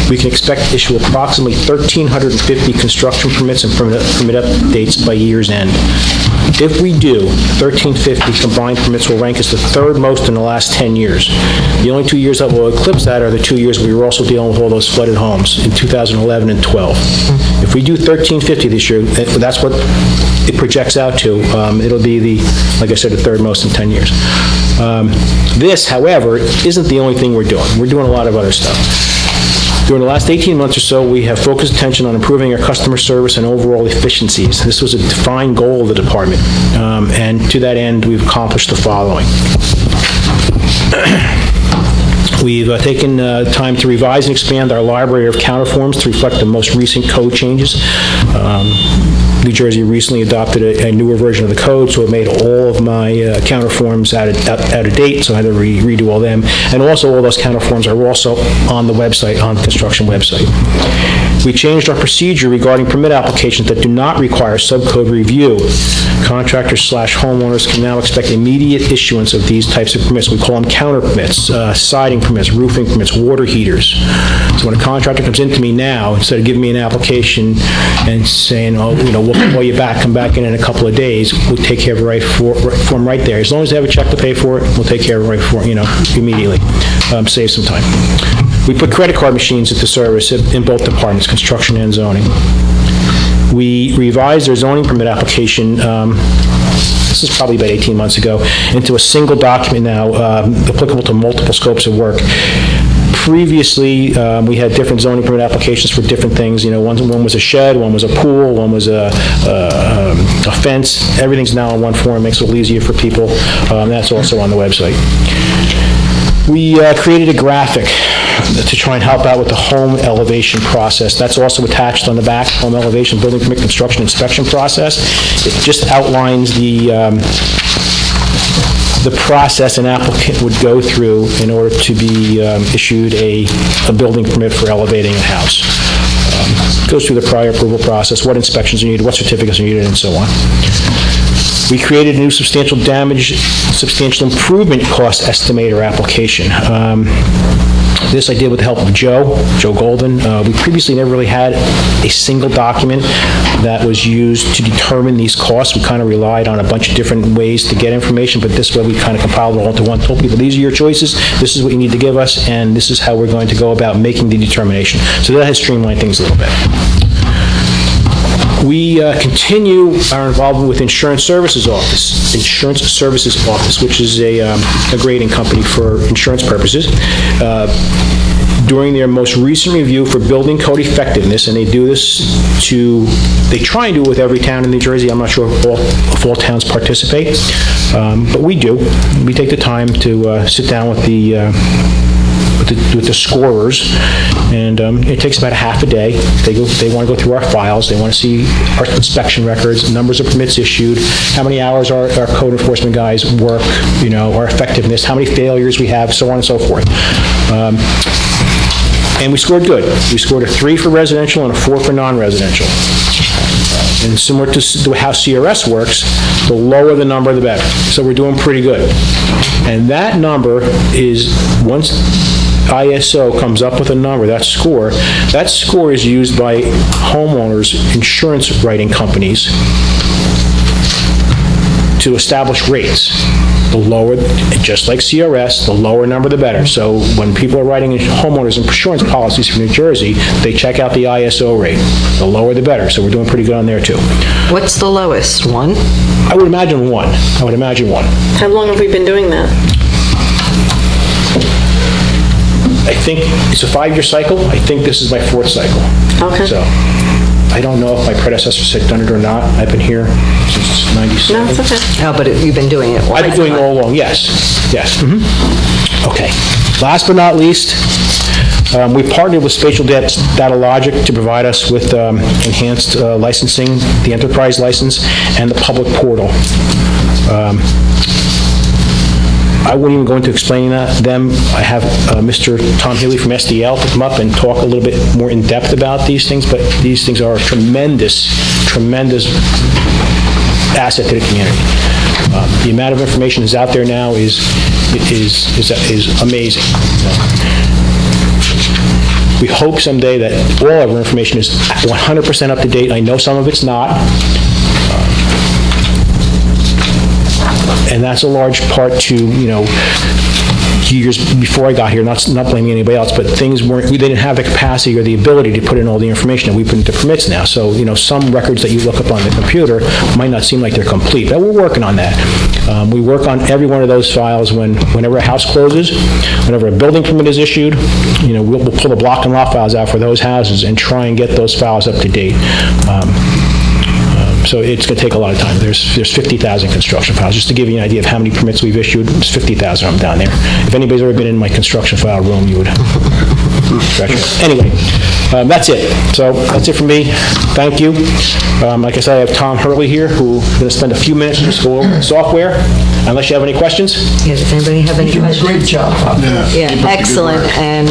we can expect to issue approximately 1,350 construction permits and permit updates by year's end. If we do, 1,350 combined permits will rank as the third most in the last 10 years. The only 2 years that will eclipse that are the 2 years we were also dealing with all those flooded homes in 2011 and 12. If we do 1,350 this year, that's what it projects out to. It'll be like I said, the third most in 10 years. This, however, isn't the only thing we're doing. We're doing a lot of other stuff. During the last 18 months or so, we have focused attention on improving our customer service and overall efficiencies. This was a defined goal of the department, and to that end, we've accomplished the following. We've taken time to revise and expand our library of counterforms to reflect the most recent code changes. New Jersey recently adopted a newer version of the code, so it made all of my counterforms out of date, so I had to redo all them. And also, all those counterforms are also on the website, on the construction website. We changed our procedure regarding permit applications that do not require subcode review. Contractors/homeowners can now expect immediate issuance of these types of permits. We call them counter permits, siding permits, roofing permits, water heaters. So when a contractor comes into me now, instead of giving me an application and saying, oh, we'll call you back, come back in a couple of days, we'll take care of it right for them right there. As long as they have a check to pay for it, we'll take care of it right for immediately. Save some time. We put credit card machines into service in both departments, construction and zoning. We revised our zoning permit application, this is probably about 18 months ago, into a single document now, applicable to multiple scopes of work. Previously, we had different zoning permit applications for different things. One was a shed, one was a pool, one was a fence. Everything's now in one form, makes it a little easier for people. That's also on the website. We created a graphic to try and help out with the home elevation process. That's also attached on the back, home elevation, building permit, construction, inspection process. It just outlines the process an applicant would go through in order to be issued a building permit for elevating a house. Goes through the prior approval process, what inspections are needed, what certificates are needed, and so on. We created a new substantial damage, substantial improvement cost estimator application. This I did with the help of Joe Golden. We previously never really had a single document that was used to determine these costs. We kind of relied on a bunch of different ways to get information, but this way we kind of compiled it all into one, told people, these are your choices, this is what you need to give us, and this is how we're going to go about making the determination. So that has streamlined things a little bit. We continue our involvement with Insurance Services Office, which is a grading company for insurance purposes. During their most recent review for building code effectiveness, and they do this they try and do it with every town in New Jersey. I'm not sure if all towns participate, but we do. We take the time to sit down with the scorers, and it takes about a half a day. They want to go through our files. They want to see our inspection records, numbers of permits issued, how many hours our code enforcement guys work, our effectiveness, how many failures we have, so on and so forth. And we scored good. We scored a 3 for residential and a 4 for non-residential. And similar to how CRS works, the lower the number, the better. So we're doing pretty good. And that number is, once ISO comes up with a number, that score is used by homeowners, insurance writing companies, to establish rates. The lower, just like CRS, the lower number, the better. So when people are writing homeowners insurance policies for New Jersey, they check out the ISO rate. The lower, the better. So we're doing pretty good on there, too. What's the lowest? 1? I would imagine 1. How long have we been doing that? I think it's a 5-year cycle. I think this is my 4th cycle. Okay. So I don't know if my predecessors had done it or not. I've been here since 97. No, it's okay. Oh, but you've been doing it. I've been doing it all along, yes. Okay. Last but not least, we partnered with Spatial Data Logic to provide us with enhanced licensing, the enterprise license, and the public portal. I wouldn't even go into explaining them. I have Mr. Tom Healy from SDL to come up and talk a little bit more in depth about these things, but these things are a tremendous asset to the community. The amount of information that's out there now is amazing. We hope someday that all of our information is 100% up to date. I know some of it's not. And that's a large part to, years before I got here, not blaming anybody else, but we didn't have the capacity or the ability to put in all the information that we put into permits now. So, some records that you look up on the computer might not seem like they're complete, but we're working on that. We work on every one of those files whenever a house closes, whenever a building permit is issued, we'll pull the block and lot files out for those houses and try and get those files up to date. So it's going to take a lot of time. There's 50,000 construction files. Just to give you an idea of how many permits we've issued, there's 50,000 of them down there. If anybody's ever been in my construction file room, you would scratch it. Anyway, that's it. So that's it for me. Thank you. Like I said, I have Tom Hurley here, who's going to spend a few minutes just go over the software, unless you have any questions. Yeah, does anybody have any You did a questions? great job, Bob. Yeah, excellent. And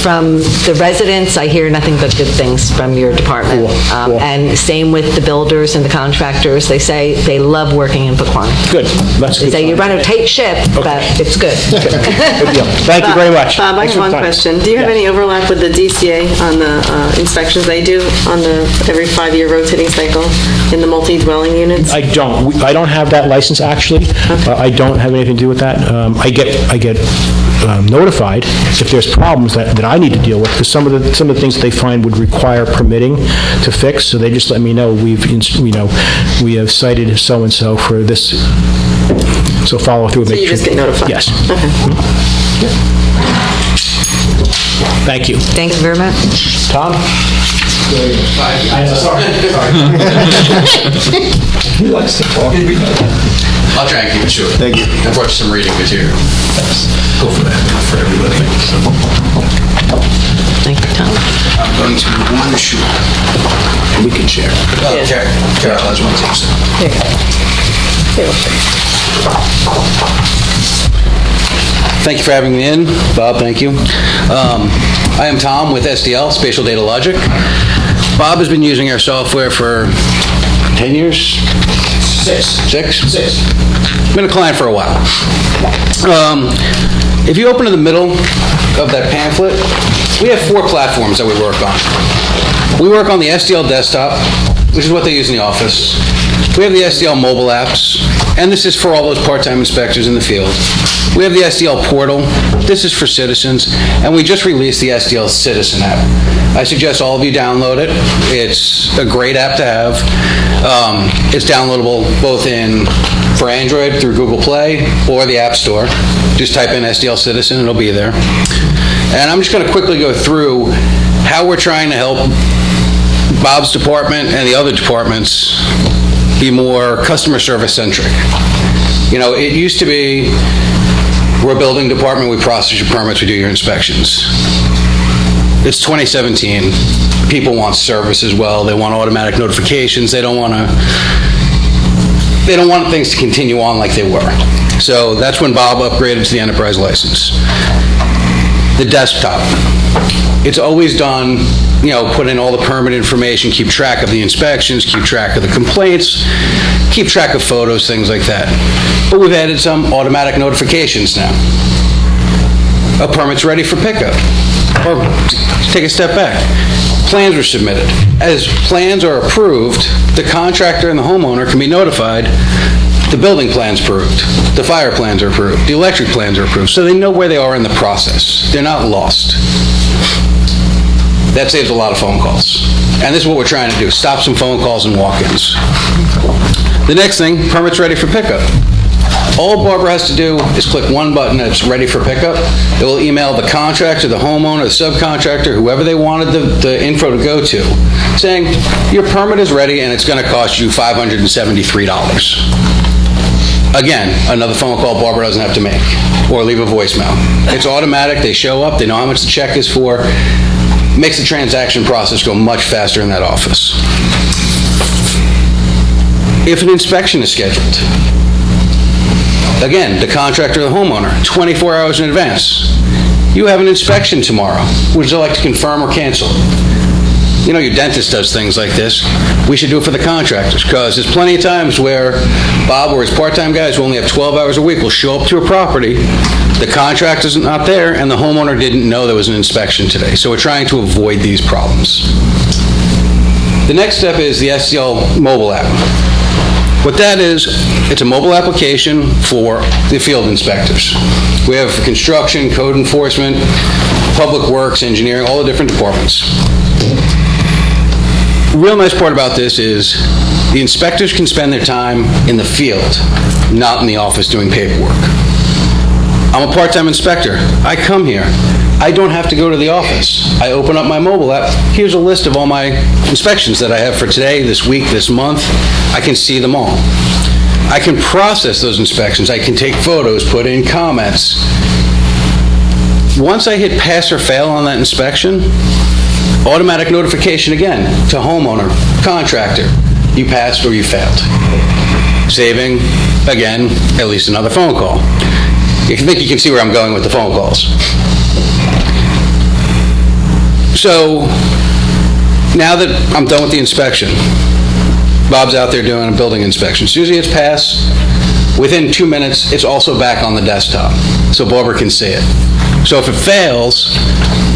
from the residents, I hear nothing but good things from your department. Cool. And same with the builders and the contractors. They say they love working in Pequannock. Good. That's They good. say you run a tight ship, but it's good. Good deal. Thank you very much. Bob, I Thanks have for one your time. question. Do you have Yes. any overlap with the DCA on the inspections they do on the every 5-year rotating cycle in the multi-dwelling units? I don't. I don't have that license, actually. I don't have anything to do with that. I get notified if there's problems that I need to deal with, because some of the things that they find would require permitting to fix, so they just let me know, we have cited so-and-so for this, so follow through. So you just get notified? Yes. Okay. Thank you. Thank you very much. Tom? He likes to talk. We know that. I'll try and keep it short. Thank you. I brought you some reading material. Go for that, for everybody. Thank you, Tom. I'm going to be one short. We can share. Oh, Carol, that's one thing. Thank you for having me in. Bob, thank you. I am Tom with SDL, Spatial Data Logic. Bob has been using our software for 10 years? Six. Been a client for a while. If you open to the middle of that pamphlet, we have 4 platforms that we work on. We work on the SDL desktop, which is what they use in the office. We have the SDL mobile apps, and this is for all those part-time inspectors in the field. We have the SDL portal. This is for citizens, and we just released the SDL Citizen app. I suggest all of you download it. It's a great app to have. It's downloadable both for Android through Google Play or the App Store. Just type in SDL Citizen, it'll be there. And I'm just going to quickly go through how we're trying to help Bob's department and the other departments be more customer service centric. It used to be, we're a building department, we process your permits, we do your inspections. It's 2017. People want service as well. They want automatic notifications. They don't want things to continue on like they were. So that's when Bob upgraded to the enterprise license. The desktop. It's always done, put in all the permit information, keep track of the inspections, keep track of the complaints, keep track of photos, things like that. But we've added some automatic notifications now. A permit's ready for pickup. Or take a step back. Plans were submitted. As plans are approved, the contractor and the homeowner can be notified the building plan's approved, the fire plans are approved, the electric plans are approved, so they know where they are in the process. They're not lost. That saves a lot of phone calls. And this is what we're trying to do, stop some phone calls and walk-ins. The next thing, permit's ready for pickup. All Barbara has to do is click one button that's ready for pickup. It will email the contractor, the homeowner, the subcontractor, whoever they wanted the info to go to, saying, your permit is ready and it's going to cost you $573. Again, another phone call Barbara doesn't have to make, or leave a voicemail. It's automatic, they show up, they know how much the check is for. Makes the transaction process go much faster in that office. If an inspection is scheduled, again, the contractor or the homeowner, 24 hours in advance. You have an inspection tomorrow. Would you like to confirm or cancel? Your dentist does things like this. We should do it for the contractors, because there's plenty of times where Bob or his part-time guys who only have 12 hours a week will show up to a property, the contractor's not there, and the homeowner didn't know there was an inspection today. So we're trying to avoid these problems. The next step is the SDL mobile app. What that is, it's a mobile application for the field inspectors. We have construction, code enforcement, public works, engineering, all the different departments. The real nice part about this is the inspectors can spend their time in the field, not in the office doing paperwork. I'm a part-time inspector. I come here. I don't have to go to the office. I open up my mobile app. Here's a list of all my inspections that I have for today, this week, this month. I can see them all. I can process those inspections. I can take photos, put in comments. Once I hit pass or fail on that inspection, automatic notification again to homeowner, contractor. You passed or you failed. Saving, again, at least another phone call. I think you can see where I'm going with the phone calls. So, now that I'm done with the inspection, Bob's out there doing a building inspection. As soon as he hits pass, within 2 minutes, it's also back on the desktop, so Barbara can see it. So if it fails,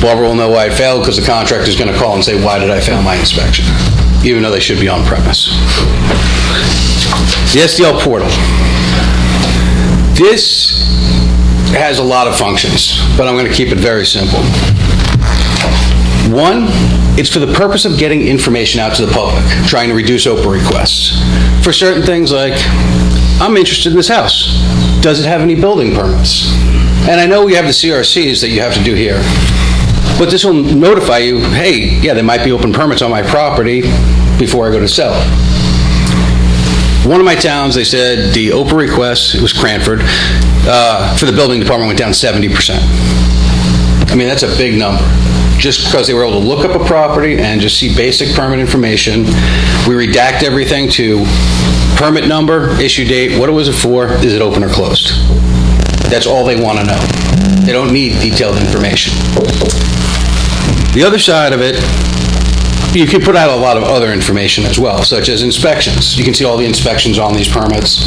Barbara will know why it failed because the contractor's going to call and say, why did I fail my inspection? Even though they should be on premise. The SDL portal. This has a lot of functions, but I'm going to keep it very simple. One, it's for the purpose of getting information out to the public, trying to reduce Oprah requests. For certain things like, I'm interested in this house. Does it have any building permits? And I know we have the CRCs that you have to do here, but this will notify you, hey, yeah, there might be open permits on my property before I go to sell it. One of my towns, they said the Oprah request, it was Cranford, for the building department went down 70%. I mean, that's a big number. Just because they were able to look up a property and just see basic permit information. We redact everything to permit number, issue date, what was it for, is it open or closed? That's all they want to know. They don't need detailed information. The other side of it, you can put out a lot of other information as well, such as inspections. You can see all the inspections on these permits.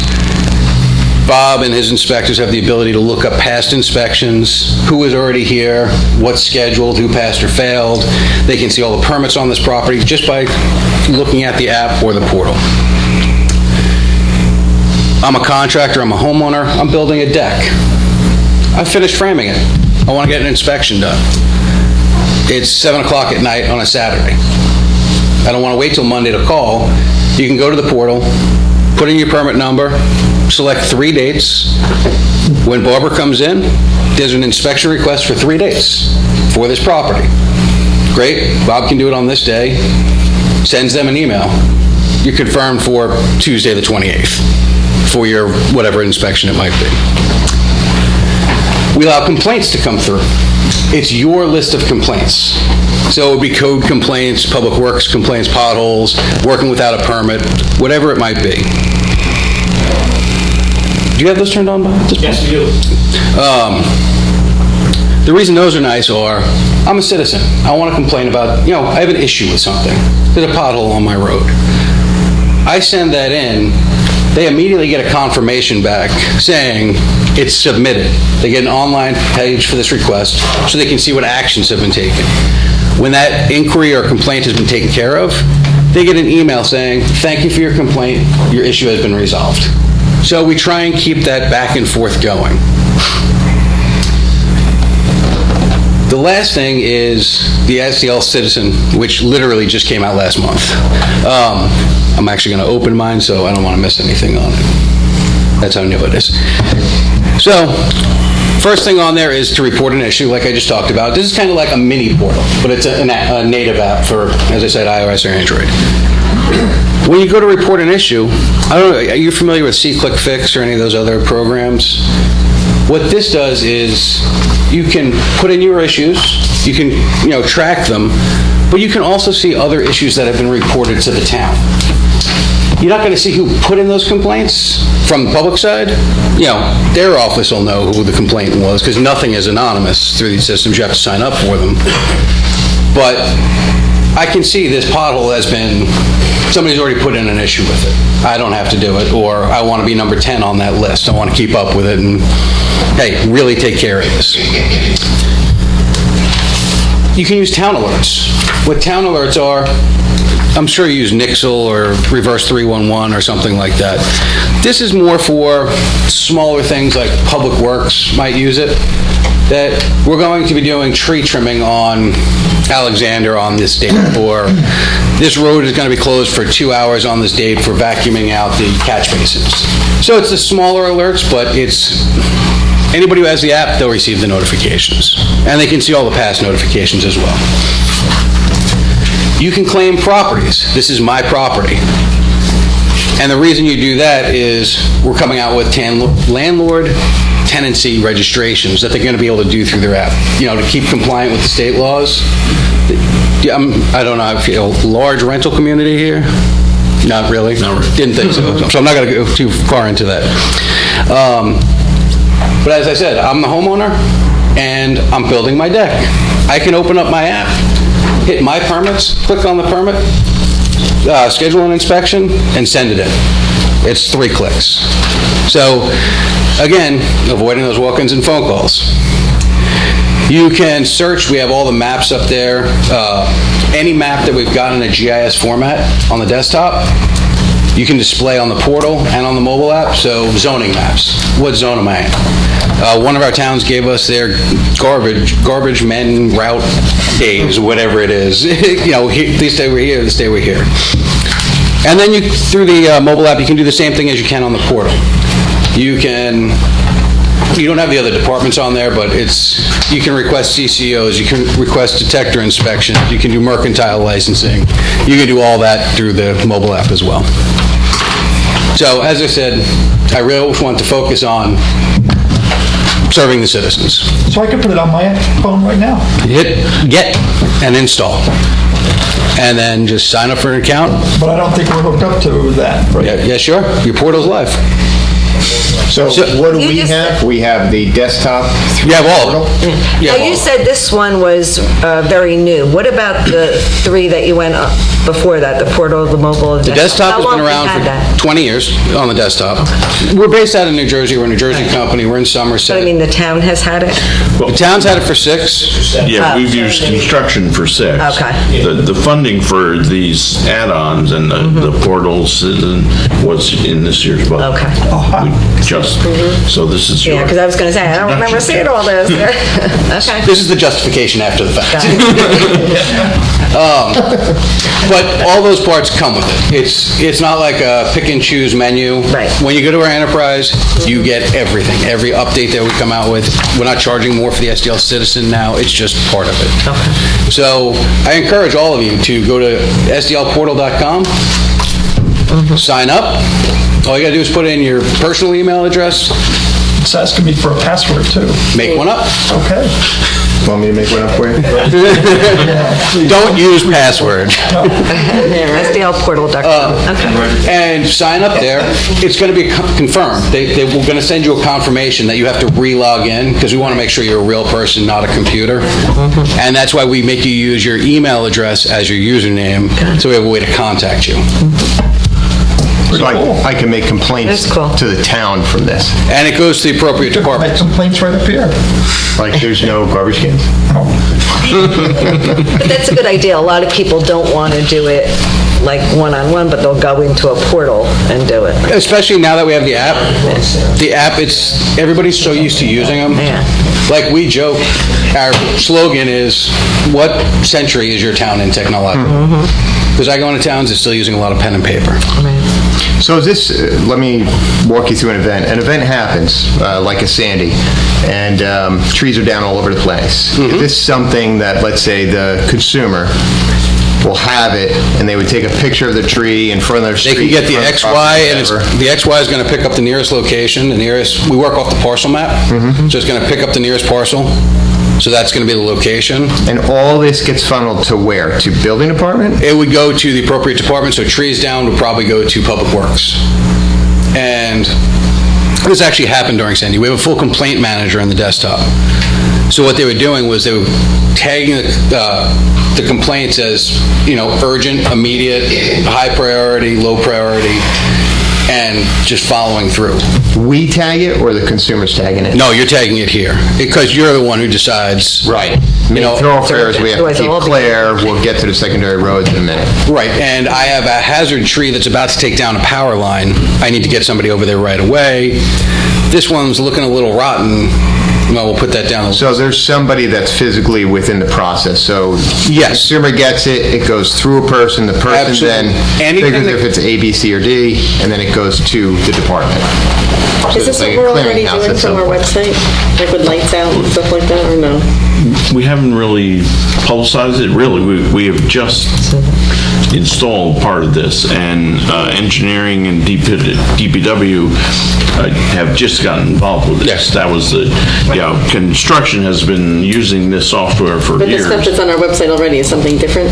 Bob and his inspectors have the ability to look up past inspections, who was already here, what's scheduled, who passed or failed. They can see all the permits on this property just by looking at the app or the portal. I'm a contractor, I'm a homeowner, I'm building a deck. I finished framing it. I want to get an inspection done. It's 7 o'clock at night on a Saturday. I don't want to wait till Monday to call. You can go to the portal, put in your permit number, select 3 dates. When Barbara comes in, there's an inspection request for 3 dates for this property. Great, Bob can do it on this day, sends them an email. You're confirmed for Tuesday the 28th for your whatever inspection it might be. We allow complaints to come through. It's your list of complaints. So it would be code complaints, public works complaints, potholes, working without a permit, whatever it might be. Do you have those turned on, Bob? Yes, we do. The reason those are nice are, I'm a citizen. I want to complain about, I have an issue with something. There's a pothole on my road. I send that in. They immediately get a confirmation back saying it's submitted. They get an online page for this request so they can see what actions have been taken. When that inquiry or complaint has been taken care of, they get an email saying, thank you for your complaint, your issue has been resolved. So we try and keep that back and forth going. The last thing is the SDL Citizen, which literally just came out last month. I'm actually going to open mine, so I don't want to miss anything on it. That's how new it is. So, first thing on there is to report an issue, like I just talked about. This is kind of like a mini portal, but it's a native app for, as I said, iOS or Android. When you go to report an issue, I don't know, are you familiar with SeeClickFix or any of those other programs? What this does is you can put in your issues, you can track them, but you can also see other issues that have been reported to the town. You're not going to see who put in those complaints from the public side. Their office will know who the complaint was because nothing is anonymous through these systems. You have to sign up for them. But I can see this pothole has been, somebody's already put in an issue with it. I don't have to do it, or I want to be number 10 on that list. I want to keep up with it and, hey, really take care of this. You can use town alerts. What town alerts are, I'm sure you use Nixle or Reverse 311 or something like that. This is more for smaller things like Public Works might use it. That we're going to be doing tree trimming on Alexander on this date, or this road is going to be closed for 2 hours on this date for vacuuming out the catch basins. So it's the smaller alerts, but it's anybody who has the app, they'll receive the notifications. And they can see all the past notifications as well. You can claim properties. This is my property. And the reason you do that is we're coming out with landlord tenancy registrations that they're going to be able to do through their app, to keep compliant with the state laws. I don't know if you have a large rental community here. Not really? Didn't think so. So I'm not going to go too far into that. But as I said, I'm the homeowner, and I'm building my deck. I can open up my app, hit my permits, click on the permit, schedule an inspection, and send it in. It's 3 clicks. So, again, avoiding those walk-ins and phone calls. You can search. We have all the maps up there. Any map that we've got in a GIS format on the desktop, you can display on the portal and on the mobile app. So, zoning maps. What zone am I in? One of our towns gave us their garbage men route days, whatever it is. This day we're here, this day we're here. And then through the mobile app, you can do the same thing as you can on the portal. You don't have the other departments on there, but you can request CCOs, you can request detector inspections, you can do mercantile licensing. You can do all that through the mobile app as well. So, as I said, I really want to focus on serving the citizens. So I can put it on my phone right now. Hit get and install. And then just sign up for an account. But I don't think we're hooked up to that, right? Yeah, sure. Your portal's live. So what do we have? We have the desktop. You have all of them. Now, you said this one was very new. What about the 3 that you went up before that, the portal, the mobile? The desktop has been around for 20 years on the desktop. We're based out of New Jersey. We're a New Jersey company. We're in Somerset. But I mean, the town has had it? The town's had it for 6. Yeah, we've used construction for 6. Okay. The funding for these add-ons and the portals was in this year's budget. Okay. So this is Yeah, because I was going to say, I don't remember seeing all this. Okay. This is the justification after the fact. But all those parts come with it. It's not like a pick and choose menu. Right. When you go to our enterprise, you get everything. Every update that we come out with. We're not charging more for the SDL Citizen now. It's just part of it. Okay. So I encourage all of you to go to sdlportal.com, sign up. All you got to do is put in your personal email address. It's asking me for a password, too. Make one up. Okay. Want me to make one up for you? Don't use password. SDLportal.com. Okay. And sign up there. It's going to be confirmed. We're going to send you a confirmation that you have to re-log in because we want to make sure you're a real person, not a computer. And that's why we make you use your email address as your username, so we have a way to contact you. So I can make complaints to the town from this. And it goes to the appropriate Make department. complaints right up here. Like there's no garbage cans? But that's a good idea. A lot of people don't want to do it like one-on-one, but they'll go into a portal and do it. Especially now that we have the app. The app, everybody's so used to using them. Yeah. Like we joke, our slogan is, what century is your town in technology? Because I go into towns that's still using a lot of pen and paper. So is this, let me walk you through an event. An event happens, like a Sandy, and trees are down all over the place. Is this something that, let's say, the consumer will have it, and they would take a picture of the tree in front of their street? They can get the XY, and the XY is going to pick up the nearest location, we work off the parcel map, so it's going to pick up the nearest parcel. So that's going to be the location. And all this gets funneled to where? To building department? It would go to the appropriate department, so trees down would probably go to Public Works. And this actually happened during Sandy. We have a full complaint manager on the desktop. So what they were doing was they were tagging the complaints as, urgent, immediate, high priority, low priority. and just following through. We tag it or the consumer's tagging it? No, you're tagging it here, because you're the one who decides. Right. Main thoroughfares, we have to keep clear. We'll get to the secondary roads in a minute. Right, and I have a hazard tree that's about to take down a power line. I need to get somebody over there right away. This one's looking a little rotten. Well, we'll put that down. So there's somebody that's physically within the process. So Yes. the consumer gets it, it goes through a person, the person Absolutely. then Anything figures that- if it's A, B, C, or D, and then it goes to the department. Is this what we're already doing from our website? Like with lights out and stuff like that, or no? We haven't really publicized it, really. We have just installed part of this, and engineering and DPW have just gotten involved with this. Yes. That was the, construction has been using this software for But the years. stuff that's on our website already is something different?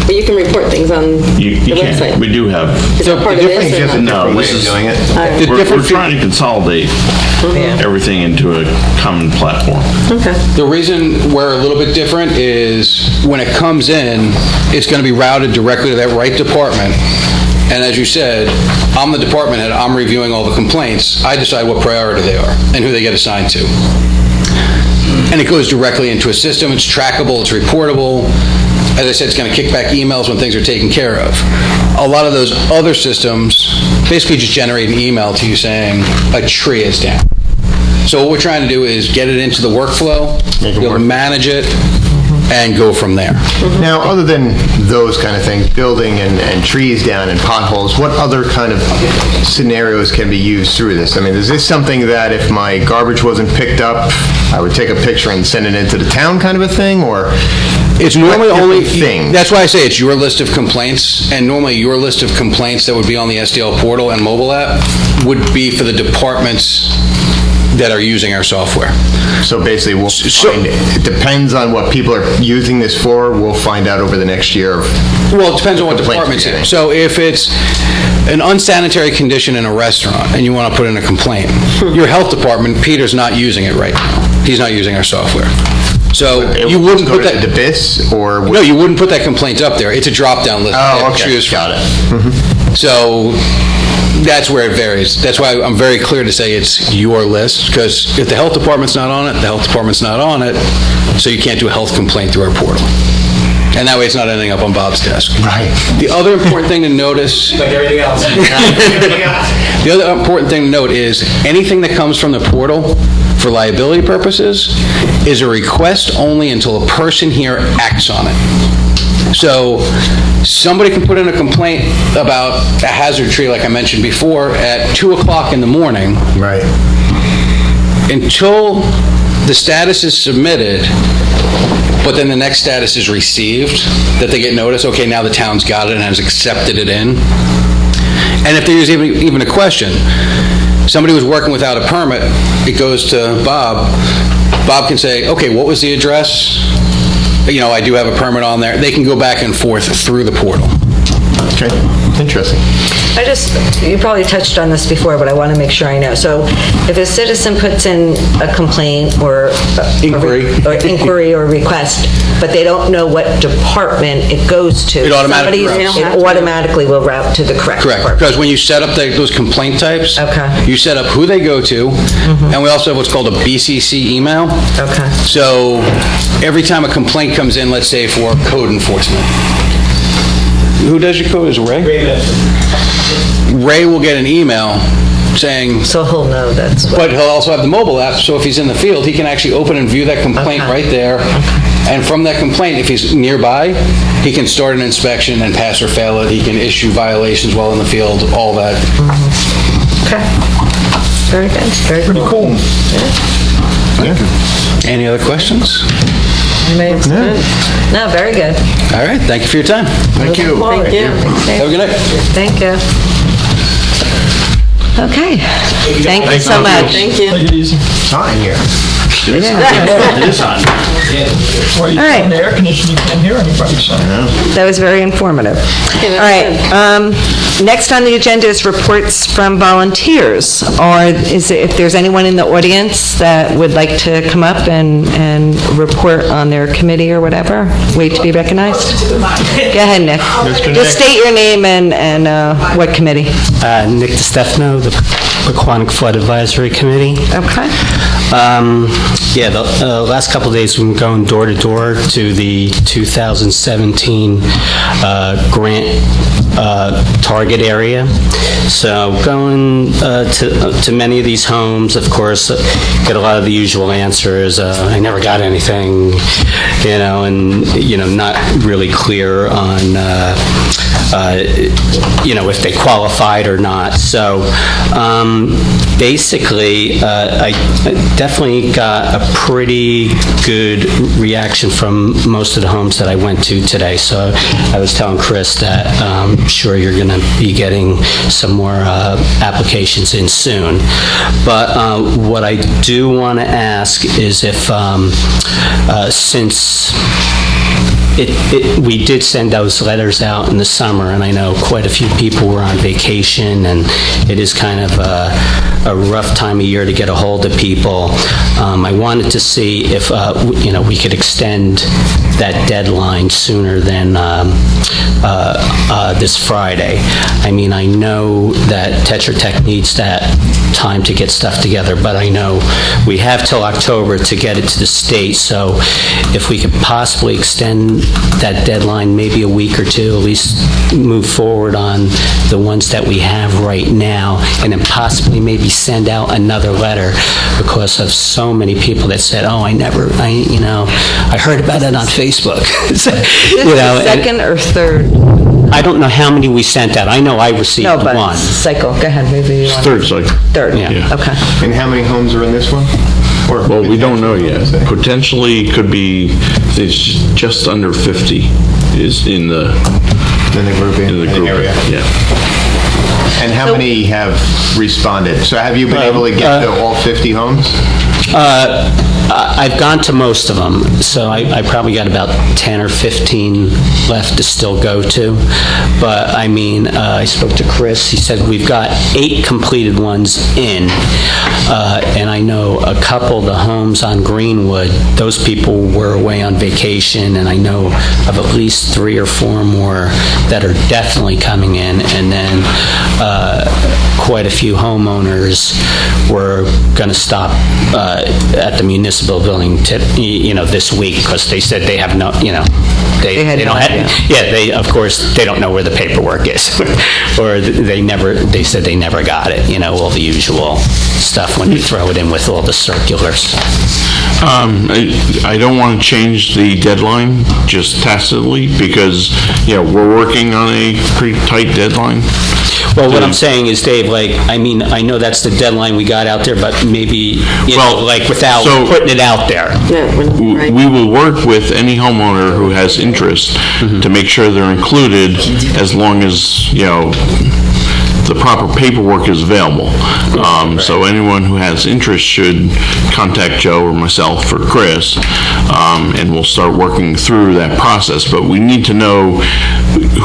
But you can report things on You the can't, website. we do have. Is that part of this or not? No, this is, doing it. we're trying to consolidate everything into a common platform. Okay. The reason we're a little bit different is when it comes in, it's going to be routed directly to that right department. And as you said, I'm the department head, I'm reviewing all the complaints. I decide what priority they are and who they get assigned to. And it goes directly into a system, it's trackable, it's reportable. As I said, it's going to kick back emails when things are taken care of. A lot of those other systems basically just generate an email to you saying a tree is down. So what we're trying to do is get it into the workflow, be able to manage it, and go from there. Now, other than those kind of things, building and trees down and potholes, what other kind of scenarios can be used through this? I mean, is this something that if my garbage wasn't picked up, I would take a picture and send it into the town kind of a thing, or? It's normally What only, different things? that's why I say it's your list of complaints, and normally your list of complaints that would be on the SDL portal and mobile app would be for the departments that are using our software. So basically, we'll find, it depends on what people are using this for, we'll find out over the next year of. Well, it depends on what Complaints department's you're in. getting. So if it's an unsanitary condition in a restaurant and you want to put in a complaint, your health department, Peter's not using it right now. He's not using our software. So you wouldn't go put to that, the BIS, or? no, you wouldn't put that complaint up there. It's a drop-down list. Oh, you have to okay, choose from. got it. So that's where it varies. That's why I'm very clear to say it's your list, because if the health department's not on it, the health department's not on it, so you can't do a health complaint through our portal. And that way it's not ending up on Bob's desk. Right. The other important thing to notice... Like everything else. The other important thing to note is anything that comes from the portal for liability purposes is a request only until a person here acts on it. So somebody can put in a complaint about a hazard tree, like I mentioned before, at 2 o'clock in the morning. Right. Until the status is submitted, but then the next status is received, that they get notice, okay, now the town's got it and has accepted it in. And if there's even a question, somebody was working without a permit, it goes to Bob. Bob can say, okay, what was the address? You know, I do have a permit on there. They can go back and forth through the portal. Okay, interesting. You probably touched on this before, but I want to make sure I know. So if a citizen puts in a complaint or inquiry or request, but they don't know what department it goes to, It automatically somebody's- routes. it automatically will route to the correct Correct, department. because when you set up those complaint types, Okay. you set up who they go to, and we also have what's called a BCC email. Okay. So every time a complaint comes in, let's say for code enforcement, who does your code? Is it Ray? Ray will get an email saying, So he'll know that's what. but he'll also have the mobile app, so if he's in the field, he can actually open and view that complaint Okay. right there. And from that complaint, if he's nearby, he can start an inspection and pass or fail it. He can issue violations while in the field, all that. Okay. Very good. Very Pretty cool. Any other questions? No, very good. All right, thank you for your time. Thank you. Thank you. Have a good night. Thank you. Okay. Thank you so much. Thank you. Take it easy. Sign here. It is hot. Well, you All right. turn the air conditioning, you can't hear anybody, so. That was very informative. All right, next on the agenda is reports from volunteers, or if there's anyone in the audience that would like to come up and report on their committee or whatever, wait to be recognized. Go ahead, Nick. Just state your name and what committee. Nick DiStefano, the Pequannock Flood Advisory Committee. Okay. Yeah, the last couple of days we've been going door to door to the 2017 grant target area. So going to many of these homes, of course, get a lot of the usual answers. I never got anything, and not really clear on if they qualified or not. So basically, I definitely got a pretty good reaction from most of the homes that I went to today. So I was telling Chris that I'm sure you're going to be getting some more applications in soon. But what I do want to ask is if, since we did send those letters out in the summer, and I know quite a few people were on vacation, and it is kind of a rough time of year to get a hold of people. I wanted to see if we could extend that deadline sooner than this Friday. I mean, I know that Tetra Tech needs that time to get stuff together, but I know we have till October to get it to the state, so if we could possibly extend that deadline maybe a week or two, at least move forward on the ones that we have right now, and then possibly maybe send out another letter, because of so many people that said, oh, I heard about it on Facebook. Second or third? I don't know how many we sent out. I know I received No, but one. cycle, go ahead, maybe you want. Third cycle. Third, Yeah. okay. And how many homes are in this one? Or Well, we don't know yet. potentially? Potentially could be, it's just under 50 is in the group area. Yeah. And how many have responded? So have you been able to get to all 50 homes? I've gone to most of them, so I probably got about 10 or 15 left to still go to. But, I mean, I spoke to Chris. He said we've got 8 completed ones in, and I know a couple of the homes on Greenwood, those people were away on vacation, and I know of at least 3 or 4 more that are definitely coming in, and then quite a few homeowners were going to stop at the municipal building this week, because they said they have no, they don't have, they, of course, they don't know where the paperwork is, or they said they never got it, all the usual stuff when you throw it in with all the circulars. I don't want to change the deadline just tacitly, because, we're working on a pretty tight deadline. Well, what I'm saying is, Dave, I know that's the deadline we got out there, but maybe, without putting it out there. We will work with any homeowner who has interest to make sure they're included, as long as, the proper paperwork is available. So anyone who has interest should contact Joe or myself or Chris, and we'll start working through that process. But we need to know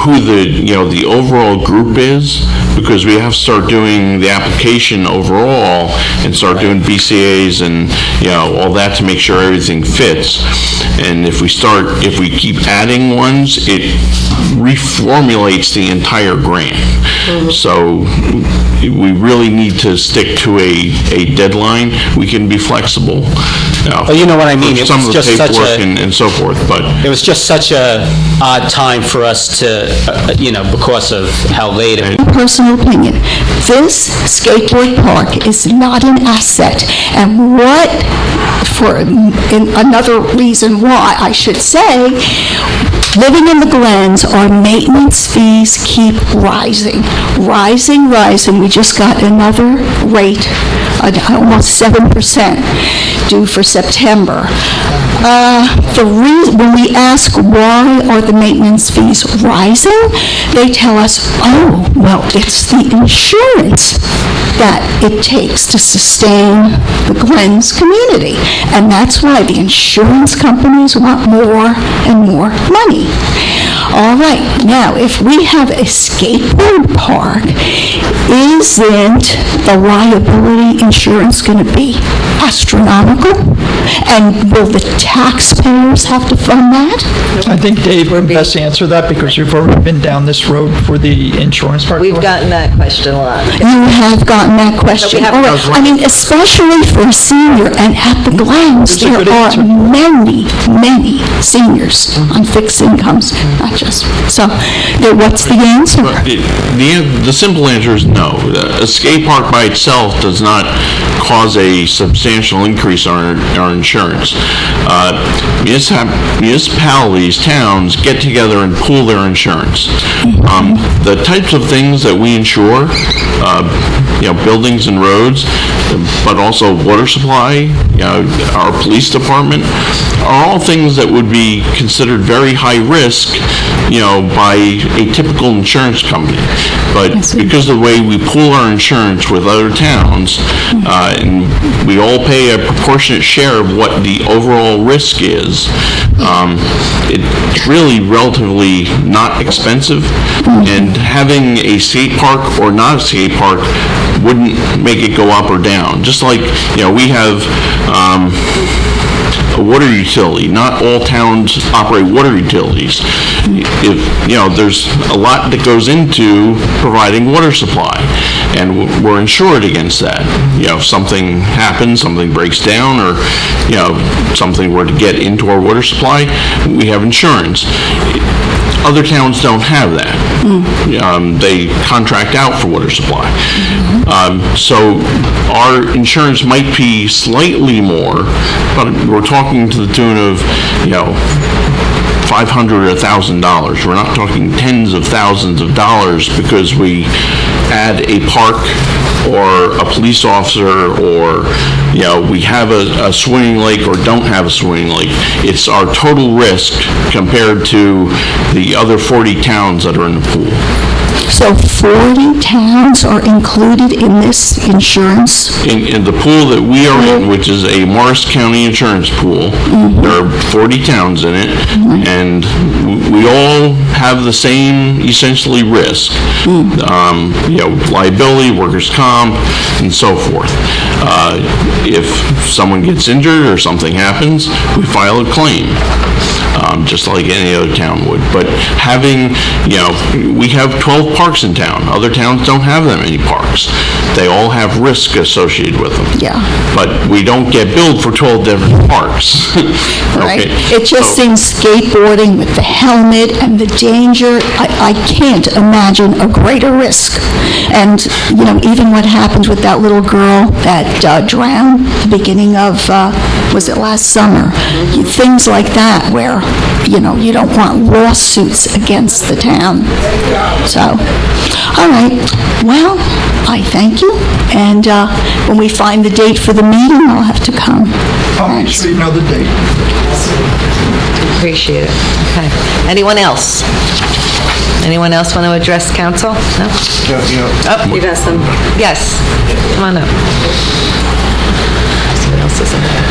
who the overall group is, because we have to start doing the application overall and start doing BCAs and, all that to make sure everything fits. And if we keep adding ones, it reformulates the entire grant. So we really need to stick to a deadline. We can be flexible. Well, you know what I mean. Some of the paperwork and so forth, but it was just such a odd time for us to, because of how late it was. Personal opinion, this skateboard park is not an asset, and another reason why I should say, living in the Glens, our maintenance fees keep rising. We just got another rate, almost 7% due for September. When we ask why are the maintenance fees rising, they tell us, oh, well, it's the insurance. that it takes to sustain the Glens community. And that's why the insurance companies want more and more money. All right, now, if we have a skateboard park, isn't the liability insurance going to be astronomical? And will the taxpayers have to fund that? I think Dave would best answer that because you've already been down this road for the insurance part. We've gotten that question a lot. You have gotten that question. have- All right. I mean, especially for a senior, and at the Glens, That's a there good are answer. many, many seniors on fixed incomes, not just, so, what's the answer? The simple answer is no. A skate park by itself does not cause a substantial increase on our insurance. Municipalities, towns get together and pool their insurance. The types of things that we insure, buildings and roads, but also water supply, our police department, are all things that would be considered very high risk, by a typical insurance company. But because of the way we pool our insurance with other towns, and we all pay a proportionate share of what the overall risk is, it's really relatively not expensive. And having a skate park or not a skate park wouldn't make it go up or down. Just like, we have a water utility. Not all towns operate water utilities. If, there's a lot that goes into providing water supply, and we're insured against that. If something happens, something breaks down, or, something were to get into our water supply, we have insurance. Other towns don't have that. They contract out for water supply. So our insurance might be slightly more, but we're talking to the tune of, $500 or $1,000. We're not talking tens of thousands of dollars because we add a park or a police officer, or we have a swimming lake or don't have a swimming lake. It's our total risk compared to the other 40 towns that are in the pool. So 40 towns are included in this insurance? In the pool that we are in, which is a Morris County insurance pool, there are 40 towns in it, and we all have the same, essentially, risk. Liability, workers' comp, and so forth. If someone gets injured or something happens, we file a claim, just like any other town would. But having, we have 12 parks in town. Other towns don't have that many parks. They all have risk associated with them. Yeah. But we don't get billed for 12 different parks. Right. Okay. It just seems skateboarding with the helmet and the danger, I can't imagine a greater risk. And, even what happened with that little girl that drowned at the beginning of, was it last summer? Things like that where, you don't want lawsuits against the town. So, all right. Well, I thank you. And when we find the date for the meeting, I'll have to come. I'll make sure you know the date. Appreciate it. Okay. Anyone else? Anyone else want to address council? No? You've asked them. Yes. Come on up. Someone else is in there.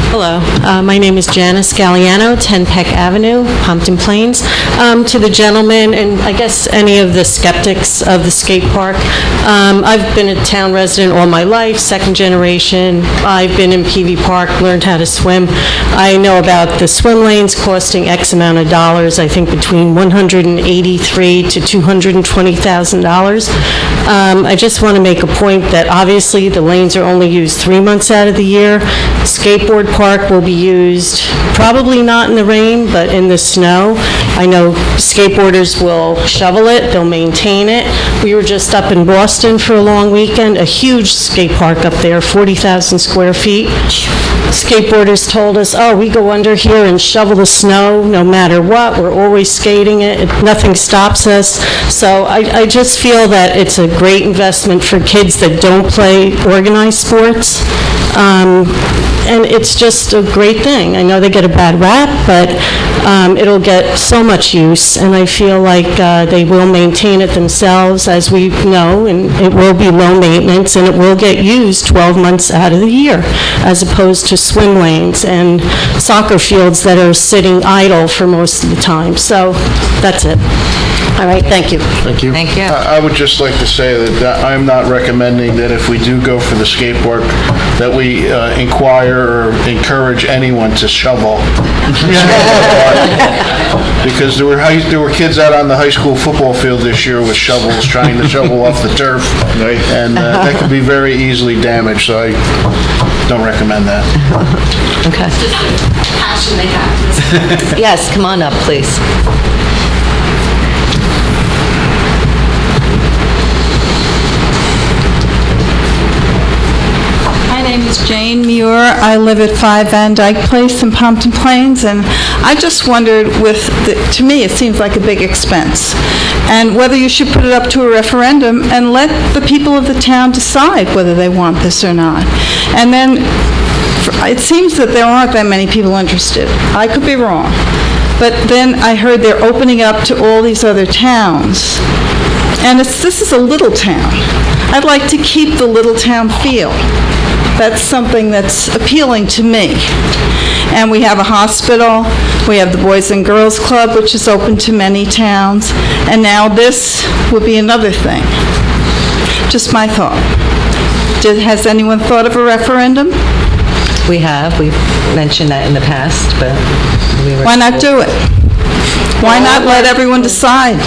Hello, my name is Janice Galliano, 10 Peck Avenue, Pompton Plains. To the gentleman, and I guess any of the skeptics of the skate park, I've been a town resident all my life, second generation. I've been in PV Park, learned how to swim. I know about the swim lanes costing X amount of dollars, I think between $183,000 to $220,000. I just want to make a point that obviously the lanes are only used 3 months out of the year. Skateboard park will be used, probably not in the rain, but in the snow. I know skateboarders will shovel it, they'll maintain it. We were just up in Boston for a long weekend, a huge skate park up there, 40,000 square feet. skateboarders told us, oh, we go under here and shovel the snow no matter what. We're always skating it. Nothing stops us. So I just feel that it's a great investment for kids that don't play organized sports. And it's just a great thing. I know they get a bad rap, but it'll get so much use, and I feel like they will maintain it themselves, as we know, and it will be low maintenance, and it will get used 12 months out of the year, as opposed to swim lanes and soccer fields that are sitting idle for most of the time. So that's it. All right, thank you. Thank you. Thank you. I would just like to say that I'm not recommending that if we do go for the skate park, that we inquire or encourage anyone to shovel. Because there were kids out on the high school football field this year with shovels trying to shovel off the turf, and that could be very easily damaged, so I don't recommend that. Okay. Passion they have. Yes, come on up, please. My name is Jane Muir. I live at 5 Van Dyke Place in Pompton Plains, and I just wondered, to me, it seems like a big expense, and whether you should put it up to a referendum and let the people of the town decide whether they want this or not. And then, it seems that there aren't that many people interested. I could be wrong. But then I heard they're opening up to all these other towns. And this is a little town. I'd like to keep the little town feel. That's something that's appealing to me. And we have a hospital, we have the Boys and Girls Club, which is open to many towns, and now this would be another thing. Just my thought. Has anyone thought of a referendum? We have. We've mentioned that in the past, but we were... Why not do it? Why not let everyone decide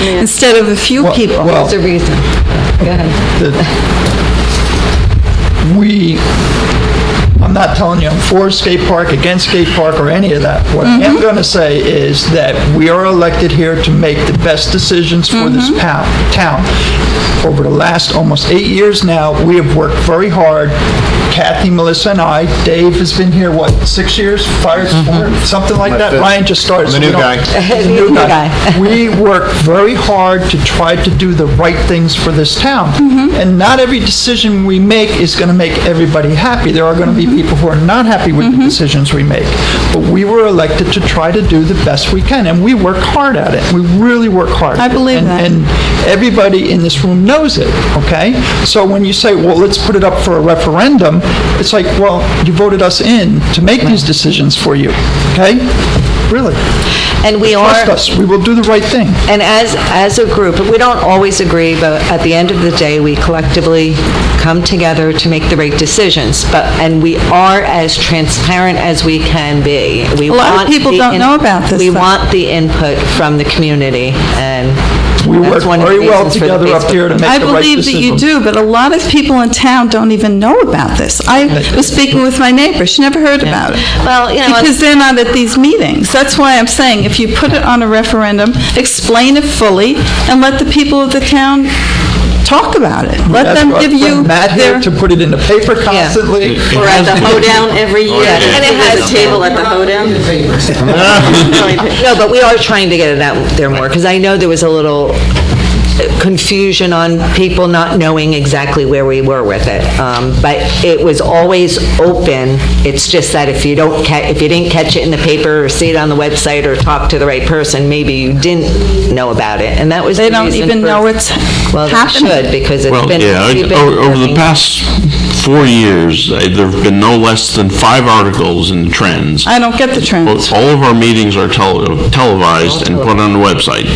instead of a few people? There's a reason. Go ahead. I'm not telling you I'm for skate park, against skate park, or any of that. What I am going to say is that we are elected here to make the best decisions for this town. Over the last almost 8 years now, we have worked very hard. Kathy, Melissa, and I. Dave has been here, 6 years? 4? Something like that. Ryan just started. I'm the new guy. The new guy. We work very hard to try to do the right things for this town. And not every decision we make is going to make everybody happy. There are going to be people who are not happy with the decisions we make. But we were elected to try to do the best we can, and we work hard at it. We really work hard. I believe that. And everybody in this room knows it, okay? So when you say, well, let's put it up for a referendum, it's like, well, you voted us in to make these decisions for you, okay? Really. And we trust us. We will do the right thing. And as a group, we don't always agree, but at the end of the day, we collectively come together to make the right decisions. And we are as transparent as we can be. A lot of people don't know about this. We want the input from the community, and we work very well together up here to make the right decision. I believe that you do, but a lot of people in town don't even know about this. I was speaking with my neighbor. She never heard about it. Well, because they're not at these meetings. That's why I'm saying, if you put it on a referendum, explain it fully, and let the people of the town talk about it. Let them give you Matt here to put it in the paper constantly. Or at the hoedown every year. And it has a table at the hoedown. No, but we are trying to get it out there more, because I know there was a little confusion on people not knowing exactly where we were with it. But it was always open. It's just that if you didn't catch it in the paper or see it on the website or talk to the right person, maybe you didn't know about it. And that was they don't even know it's well, happening. They should, because it's been... Over the past 4 years, there have been no less than 5 articles in the Trends. I don't get the Trends. All of our meetings are televised and put on the website.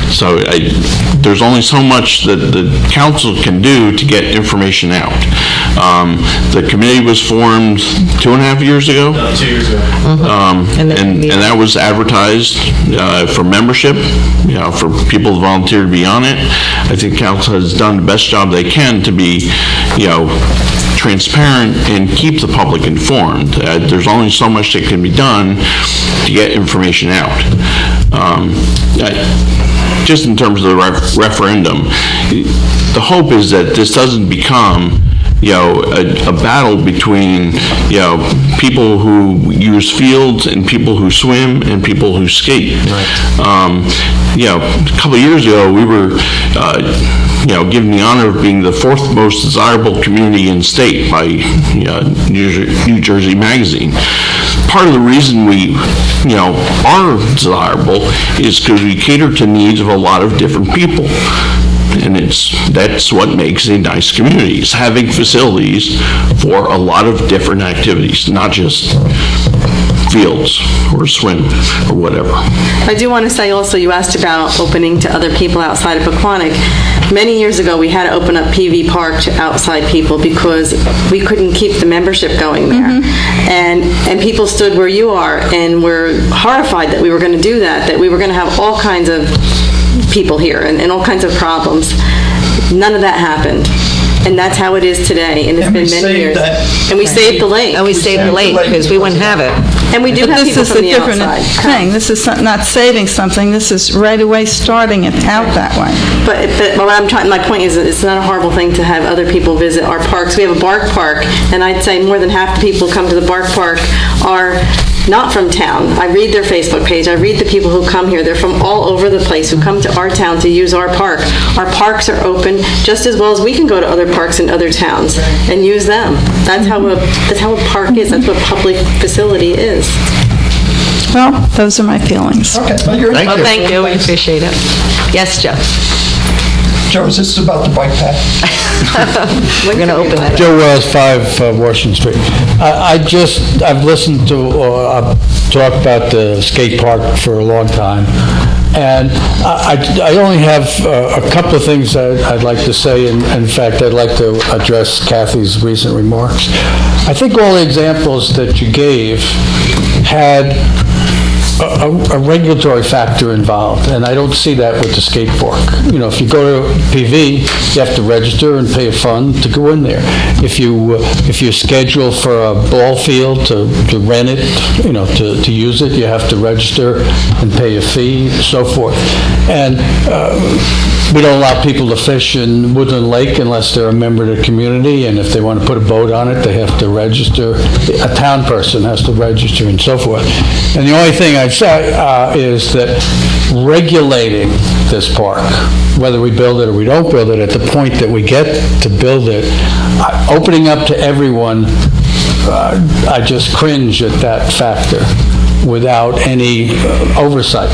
So there's only so much that the council can do to get information out. The committee was formed 2.5 years ago. 2 years ago. And that was advertised for membership, for people to volunteer to be on it. I think council has done the best job they can to be, transparent and keep the public informed. There's only so much that can be done to get information out. Just in terms of the referendum, the hope is that this doesn't become a battle between, people who use fields and people who swim and people who skate. A couple of years ago, we were, given the honor of being the fourth most desirable community in state by New Jersey Magazine. Part of the reason we, are desirable is because we cater to needs of a lot of different people. And that's what makes a nice community, is having facilities for a lot of different activities, not just fields or swim or whatever. I do want to say also, you asked about opening to other people outside of Pequannock. Many years ago, we had to open up PV Park to outside people because we couldn't keep the membership going there. And people stood where you are and were horrified that we were going to do that we were going to have all kinds of people here and all kinds of problems. None of that happened. And that's how it is today, and it's been many years. And we saved the lake. And we saved the lake because we wouldn't have it. And we do have people from the outside. This is a different thing. This is not saving something. This is right away starting it out that way. But my point is, it's not a horrible thing to have other people visit our parks. We have a bark park, and I'd say more than half the people who come to the bark park are not from town. I read their Facebook page. I read the people who come here. They're from all over the place who come to our town to use our park. Our parks are open just as well as we can go to other parks in other towns and use them. That's how a park is. That's what a public facility is. Well, those are my feelings. Okay. Thank you. We appreciate it. Yes, Joe. Joe, is this about the bike path? We're going to open that up. Joe Wells, 5 Washington Street. I've listened to talk about the skate park for a long time, and I only have a couple of things I'd like to say, and in fact, I'd like to address Kathy's recent remarks. I think all the examples that you gave had a regulatory factor involved, and I don't see that with the skate park. If you go to PV, you have to register and pay a fund to go in there. If you schedule for a ball field to rent it, to use it, you have to register and pay a fee, and so forth. And we don't allow people to fish in Woodland Lake unless they're a member of the community, and if they want to put a boat on it, they have to register. A town person has to register and so forth. And the only thing I'd say is that regulating this park, whether we build it or we don't build it, at the point that we get to build it, opening up to everyone, I just cringe at that factor without any oversight.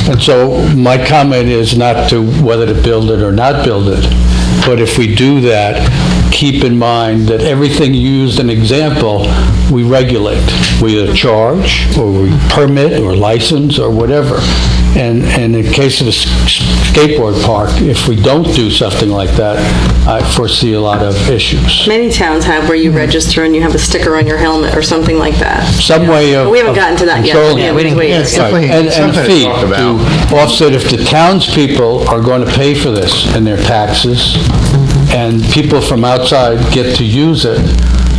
And so my comment is not to whether to build it or not build it, but if we do that, keep in mind that everything used an example, we regulate. We either charge, or we permit, or license, or whatever. And in the case of a skateboard park, if we don't do something like that, I foresee a lot of issues. Many towns have where you register and you have a sticker on your helmet or something like that. Some way of... We haven't gotten to that yet. Yeah, we didn't wait. And fee to offset if the townspeople are going to pay for this in their taxes, and people from outside get to use it,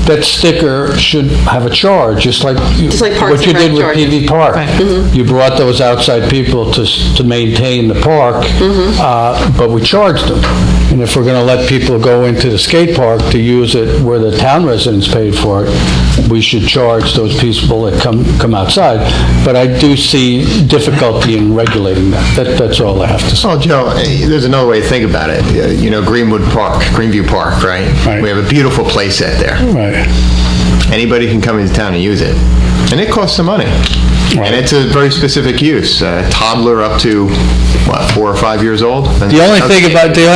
that sticker should have a charge, just like what you did with PV Park. You brought those outside people to maintain the park, but we charged them. And if we're going to let people go into the skate park to use it where the town residents paid for it, we should charge those people that come outside. But I do see difficulty in regulating that. That's all I have to say. Well, Joe, there's another way to think about it. Greenview Park, right? We have a beautiful place set there. Right. Anybody can come into town and use it. And it costs some money. Right. And it's a very specific use. Toddler up to, 4 or 5 years old? The only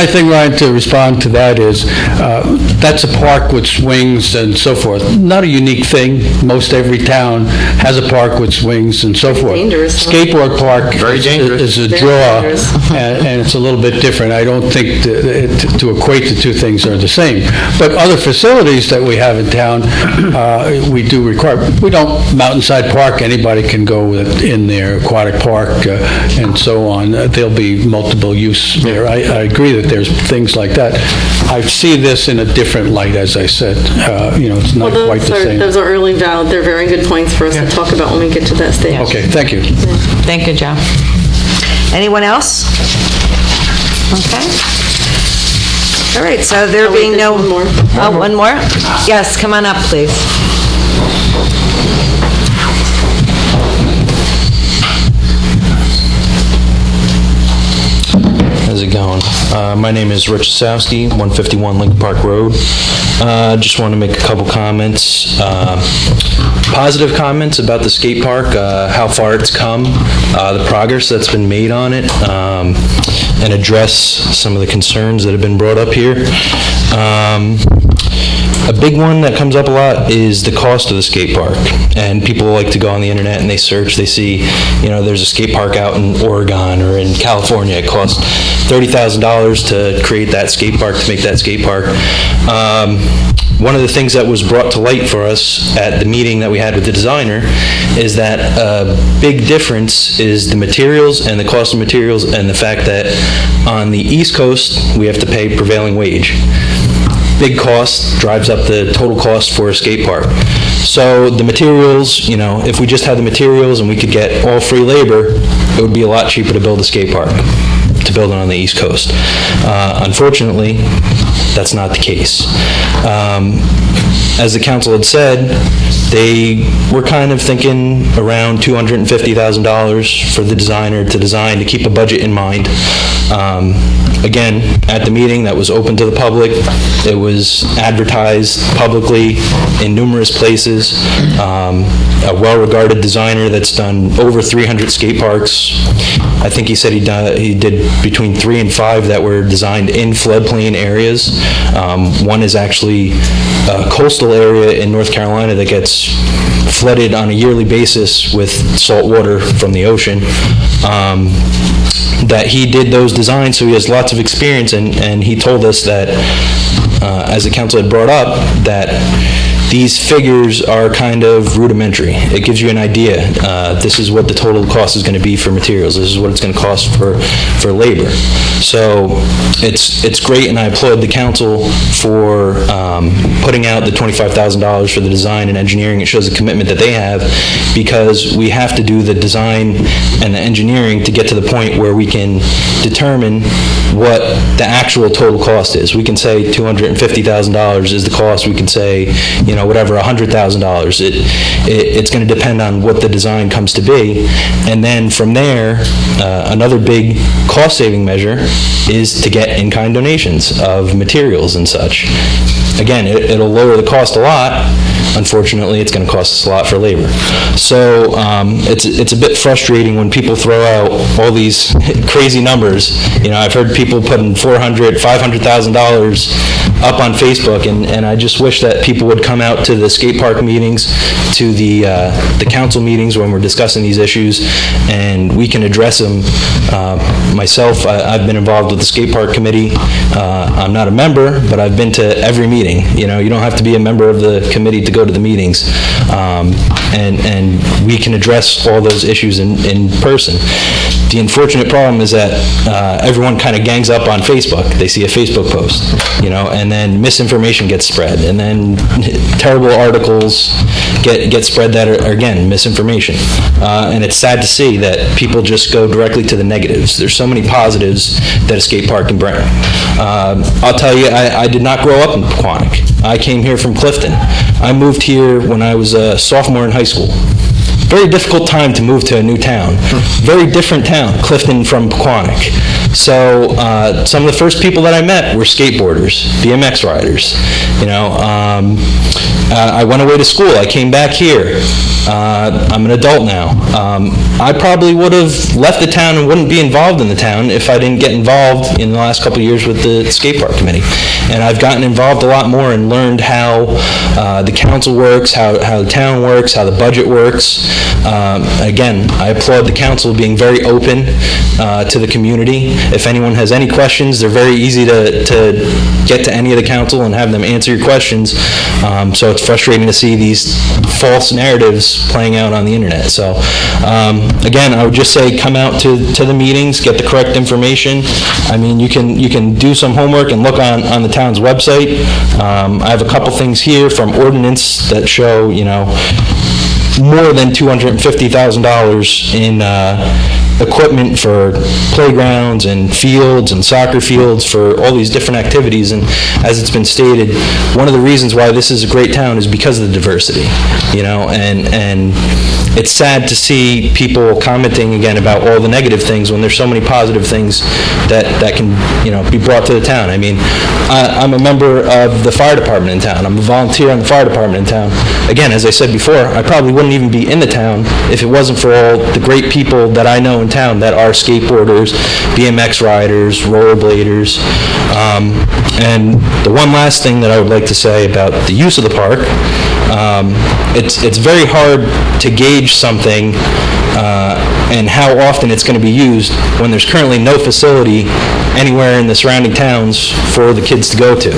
thing, Ryan, to respond to that is, that's a park with swings and so forth. Not a unique thing. Most every town has a park with swings and so forth. Dangerous. Skateboard park is a draw, and it's a little bit different. I don't think to equate the two things are the same. But other facilities that we have in town, we do require. We don't, Mountainside Park, anybody can go in there, aquatic park, and so on. There'll be multiple use there. I agree that there's things like that. I see this in a different light, as I said. It's not quite the same. Those are early valid. They're very good points for us to talk about when we get to that stage. Okay, thank you. Thank you, Joe. Anyone else? Okay. All right, so there being no... One more. Oh, one more? Yes, come on up, please. How's it going? My name is Rich Sowski, 151 Lincoln Park Road. Just want to make a couple comments. Positive comments about the skate park, how far it's come, the progress that's been made on it, and address some of the concerns that have been brought up here. A big one that comes up a lot is the cost of the skate park. And people like to go on the internet and they search, they see, there's a skate park out in Oregon or in California. It costs $30,000 to create that skate park, to make that skate park. One of the things that was brought to light for us at the meeting that we had with the designer is that a big difference is the materials and the cost of materials, and the fact that on the East Coast, we have to pay prevailing wage. Big cost drives up the total cost for a skate park. So the materials, if we just had the materials and we could get all free labor, it would be a lot cheaper to build a skate park, to build it on the East Coast. Unfortunately, that's not the case. As the council had said, they were kind of thinking around $250,000 for the designer to design, to keep a budget in mind. Again, at the meeting that was open to the public, it was advertised publicly in numerous places. A well-regarded designer that's done over 300 skate parks. I think he said he did between 3 and 5 that were designed in floodplain areas. One is actually a coastal area in North Carolina that gets flooded on a yearly basis with salt water from the ocean. That he did those designs, so he has lots of experience, and he told us that, as the council had brought up, that these figures are kind of rudimentary. It gives you an idea. This is what the total cost is going to be for materials. This is what it's going to cost for labor. So it's great, and I applaud the council for putting out the $25,000 for the design and engineering. It shows the commitment that they have, because we have to do the design and the engineering to get to the point where we can determine what the actual total cost is. We can say $250,000 is the cost. We can say, whatever, $100,000. It's going to depend on what the design comes to be. And then from there, another big cost-saving measure is to get in-kind donations of materials and such. Again, it'll lower the cost a lot. Unfortunately, it's going to cost us a lot for labor. So it's a bit frustrating when people throw out all these crazy numbers. I've heard people putting $400,000, $500,000 up on Facebook, and I just wish that people would come out to the skate park meetings, to the council meetings when we're discussing these issues, and we can address them. Myself, I've been involved with the skate park committee. I'm not a member, but I've been to every meeting. You don't have to be a member of the committee to go to the meetings, and we can address all those issues in person. The unfortunate problem is that everyone kind of gangs up on Facebook. They see a Facebook post, and then misinformation gets spread, and then terrible articles get spread that are, again, misinformation. And it's sad to see that people just go directly to the negatives. There's so many positives that a skate park can bring. I'll tell you, I did not grow up in Pequannock. I came here from Clifton. I moved here when I was a sophomore in high school. Very difficult time to move to a new town. Very different town, Clifton from Pequannock. So some of the first people that I met were skateboarders, BMX riders. I went away to school. I came back here. I'm an adult now. I probably would have left the town and wouldn't be involved in the town if I didn't get involved in the last couple of years with the skate park committee. And I've gotten involved a lot more and learned how the council works, how the town works, how the budget works. Again, I applaud the council being very open to the community. If anyone has any questions, they're very easy to get to any of the council and have them answer your questions. So it's frustrating to see these false narratives playing out on the internet. So again, I would just say come out to the meetings, get the correct information. I mean, you can do some homework and look on the town's website. I have a couple things here from ordinance that show, more than $250,000 in equipment for playgrounds and fields and soccer fields for all these different activities. And as it's been stated, one of the reasons why this is a great town is because of the diversity, you know, and it's sad to see people commenting again about all the negative things when there's so many positive things that can, you know, be brought to the town. I mean, I'm a member of the fire department in town. I'm a volunteer on the fire department in town. Again, as I said before, I probably wouldn't even be in the town if it wasn't for all the great people that I know in town that are skateboarders, BMX riders, rollerbladers. And the one last thing that I would like to say about the use of the park, it's very hard to gauge something and how often it's going to be used when there's currently no facility anywhere in the surrounding towns for the kids to go to.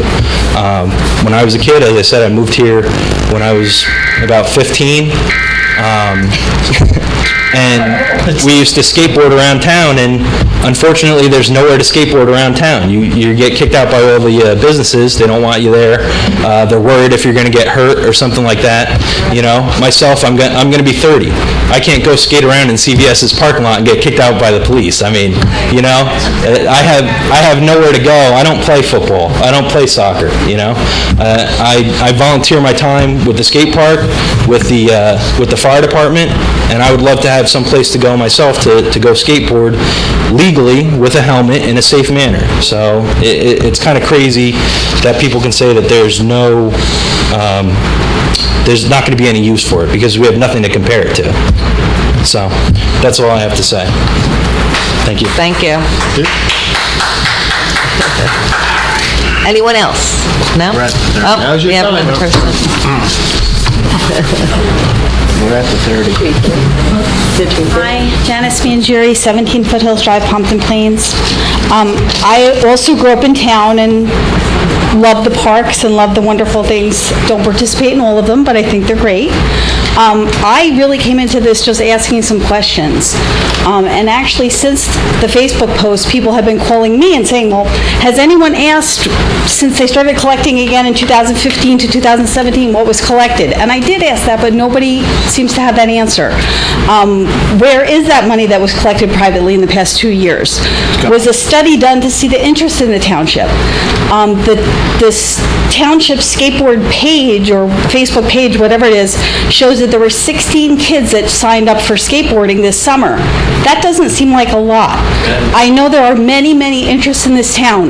When I was a kid, as I said, I moved here when I was about 15. And we used to skateboard around town, and unfortunately there's nowhere to skateboard around town. You get kicked out by all the businesses. They don't want you there. They're worried if you're going to get hurt or something like that. You know, myself, I'm going to be 30. I can't go skate around in CVS's parking lot and get kicked out by the police. I mean, you know, I have nowhere to go. I don't play football. I don't play soccer, you know. I volunteer my time with the skate park, with the fire department, and I would love to have some place to go myself to go skateboard legally with a helmet in a safe manner. So it's kind of crazy that people can say that there's not going to be any use for it because we have nothing to compare it to. So that's all I have to say. Thank you. Thank you. Anyone else? No? Oh, we have one person. We're at the 30. Hi, Janice Mangieri, 17 Foothills Drive, Pompton Plains. I also grew up in town and love the parks and love the wonderful things. Don't participate in all of them, but I think they're great. I really came into this just asking some questions. And actually, since the Facebook post, people have been calling me and saying, well, has anyone asked, since they started collecting again in 2015 to 2017, what was collected? And I did ask that, but nobody seems to have that answer. Where is that money that was collected privately in the past 2 years? Was a study done to see the interest in the township? This township skateboard page or Facebook page, whatever it is, shows that there were 16 kids that signed up for skateboarding this summer. That doesn't seem like a lot. I know there are many, many interests in this town.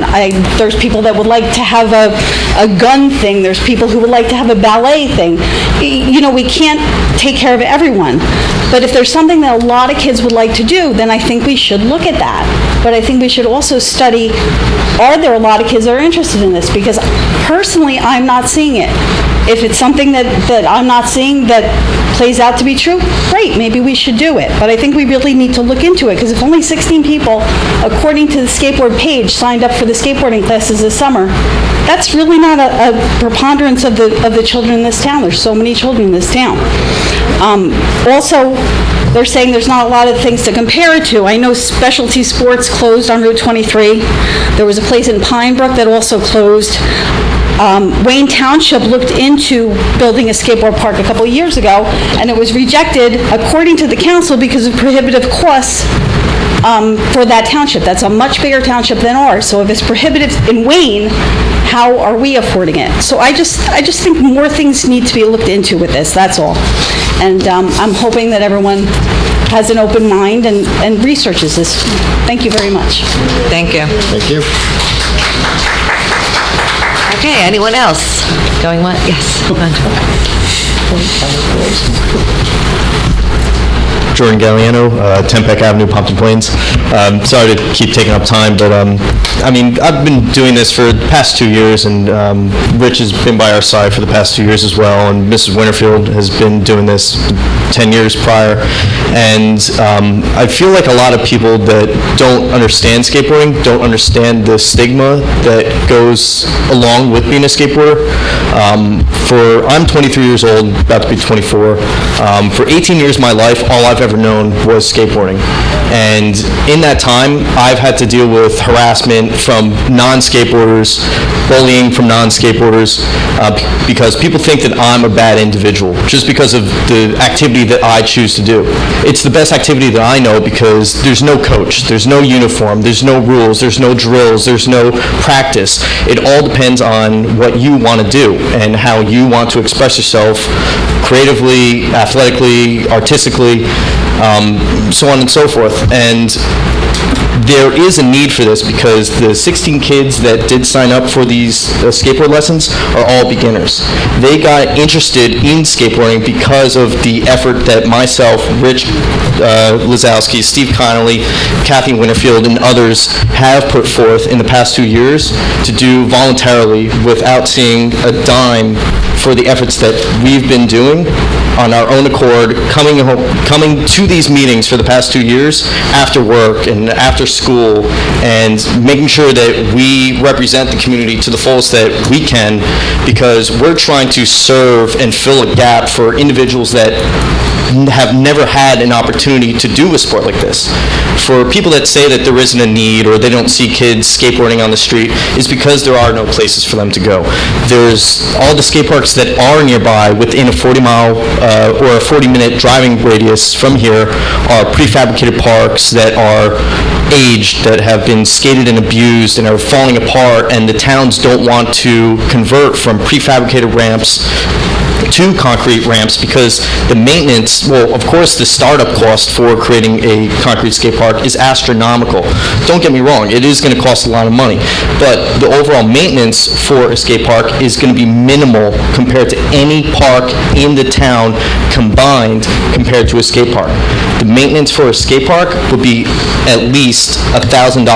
There's people that would like to have a gun thing. There's people who would like to have a ballet thing. You know, we can't take care of everyone. But if there's something that a lot of kids would like to do, then I think we should look at that. But I think we should also study, are there a lot of kids that are interested in this? Because personally, I'm not seeing it. If it's something that I'm not seeing that plays out to be true, great, maybe we should do it. But I think we really need to look into it, because if only 16 people, according to the skateboard page, signed up for the skateboarding classes this summer, that's really not a preponderance of the children in this town. There's so many children in this town. Also, they're saying there's not a lot of things to compare it to. I know Specialty Sports closed on Route 23. There was a place in Pine Brook that also closed. Wayne Township looked into building a skateboard park a couple of years ago, and it was rejected, according to the council, because of prohibitive costs for that township. That's a much bigger township than ours. So if it's prohibitive in Wayne, how are we affording it? So I just think more things need to be looked into with this, that's all. And I'm hoping that everyone has an open mind and researches this. Thank you very much. Thank you. Thank you. Okay, anyone else? Going what? Yes. Jordan Galliano, 10 Peck Avenue, Pompton Plains. Sorry to keep taking up time, but I mean, I've been doing this for the past 2 years, and Rich has been by our side for the past 2 years as well, and Mrs. Winterfield has been doing this 10 years prior. And I feel like a lot of people that don't understand skateboarding don't understand the stigma that goes along with being a skateboarder. I'm 23 years old, about to be 24. For 18 years of my life, all I've ever ever known was skateboarding. And in that time, I've had to deal with harassment from non-skateboarders, bullying from non-skateboarders, because people think that I'm a bad individual just because of the activity that I choose to do. It's the best activity that I know because there's no coach, there's no uniform, there's no rules, there's no drills, there's no practice. It all depends on what you want to do and how you want to express yourself creatively, athletically, artistically, so on and so forth. And there is a need for this because the 16 kids that did sign up for these skateboard lessons are all beginners. They got interested in skateboarding because of the effort that myself, Rich Lazowski, Steve Connolly, Kathy Winterfield, and others have put forth in the past 2 years to do voluntarily without seeing a dime for the efforts that we've been doing on our own accord, coming to these meetings for the past 2 years after work and after school, and making sure that we represent the community to the fullest that we can, because we're trying to serve and fill a gap for individuals that have never had an opportunity to do a sport like this. For people that say that there isn't a need or they don't see kids skateboarding on the street, is because there are no places for them to go. There's all the skate parks that are nearby within a 40-mile or a 40-minute driving radius from here are prefabricated parks that are aged, that have been skated and abused and are falling apart, and the towns don't want to convert from prefabricated ramps to concrete ramps because the maintenance, well, of course, the startup cost for creating a concrete skate park is astronomical. Don't get me wrong, it is going to cost a lot of money, but the overall maintenance for a skate park is going to be minimal compared to any park in the town combined compared to a skate park. The maintenance for a skate park would be at least $1,000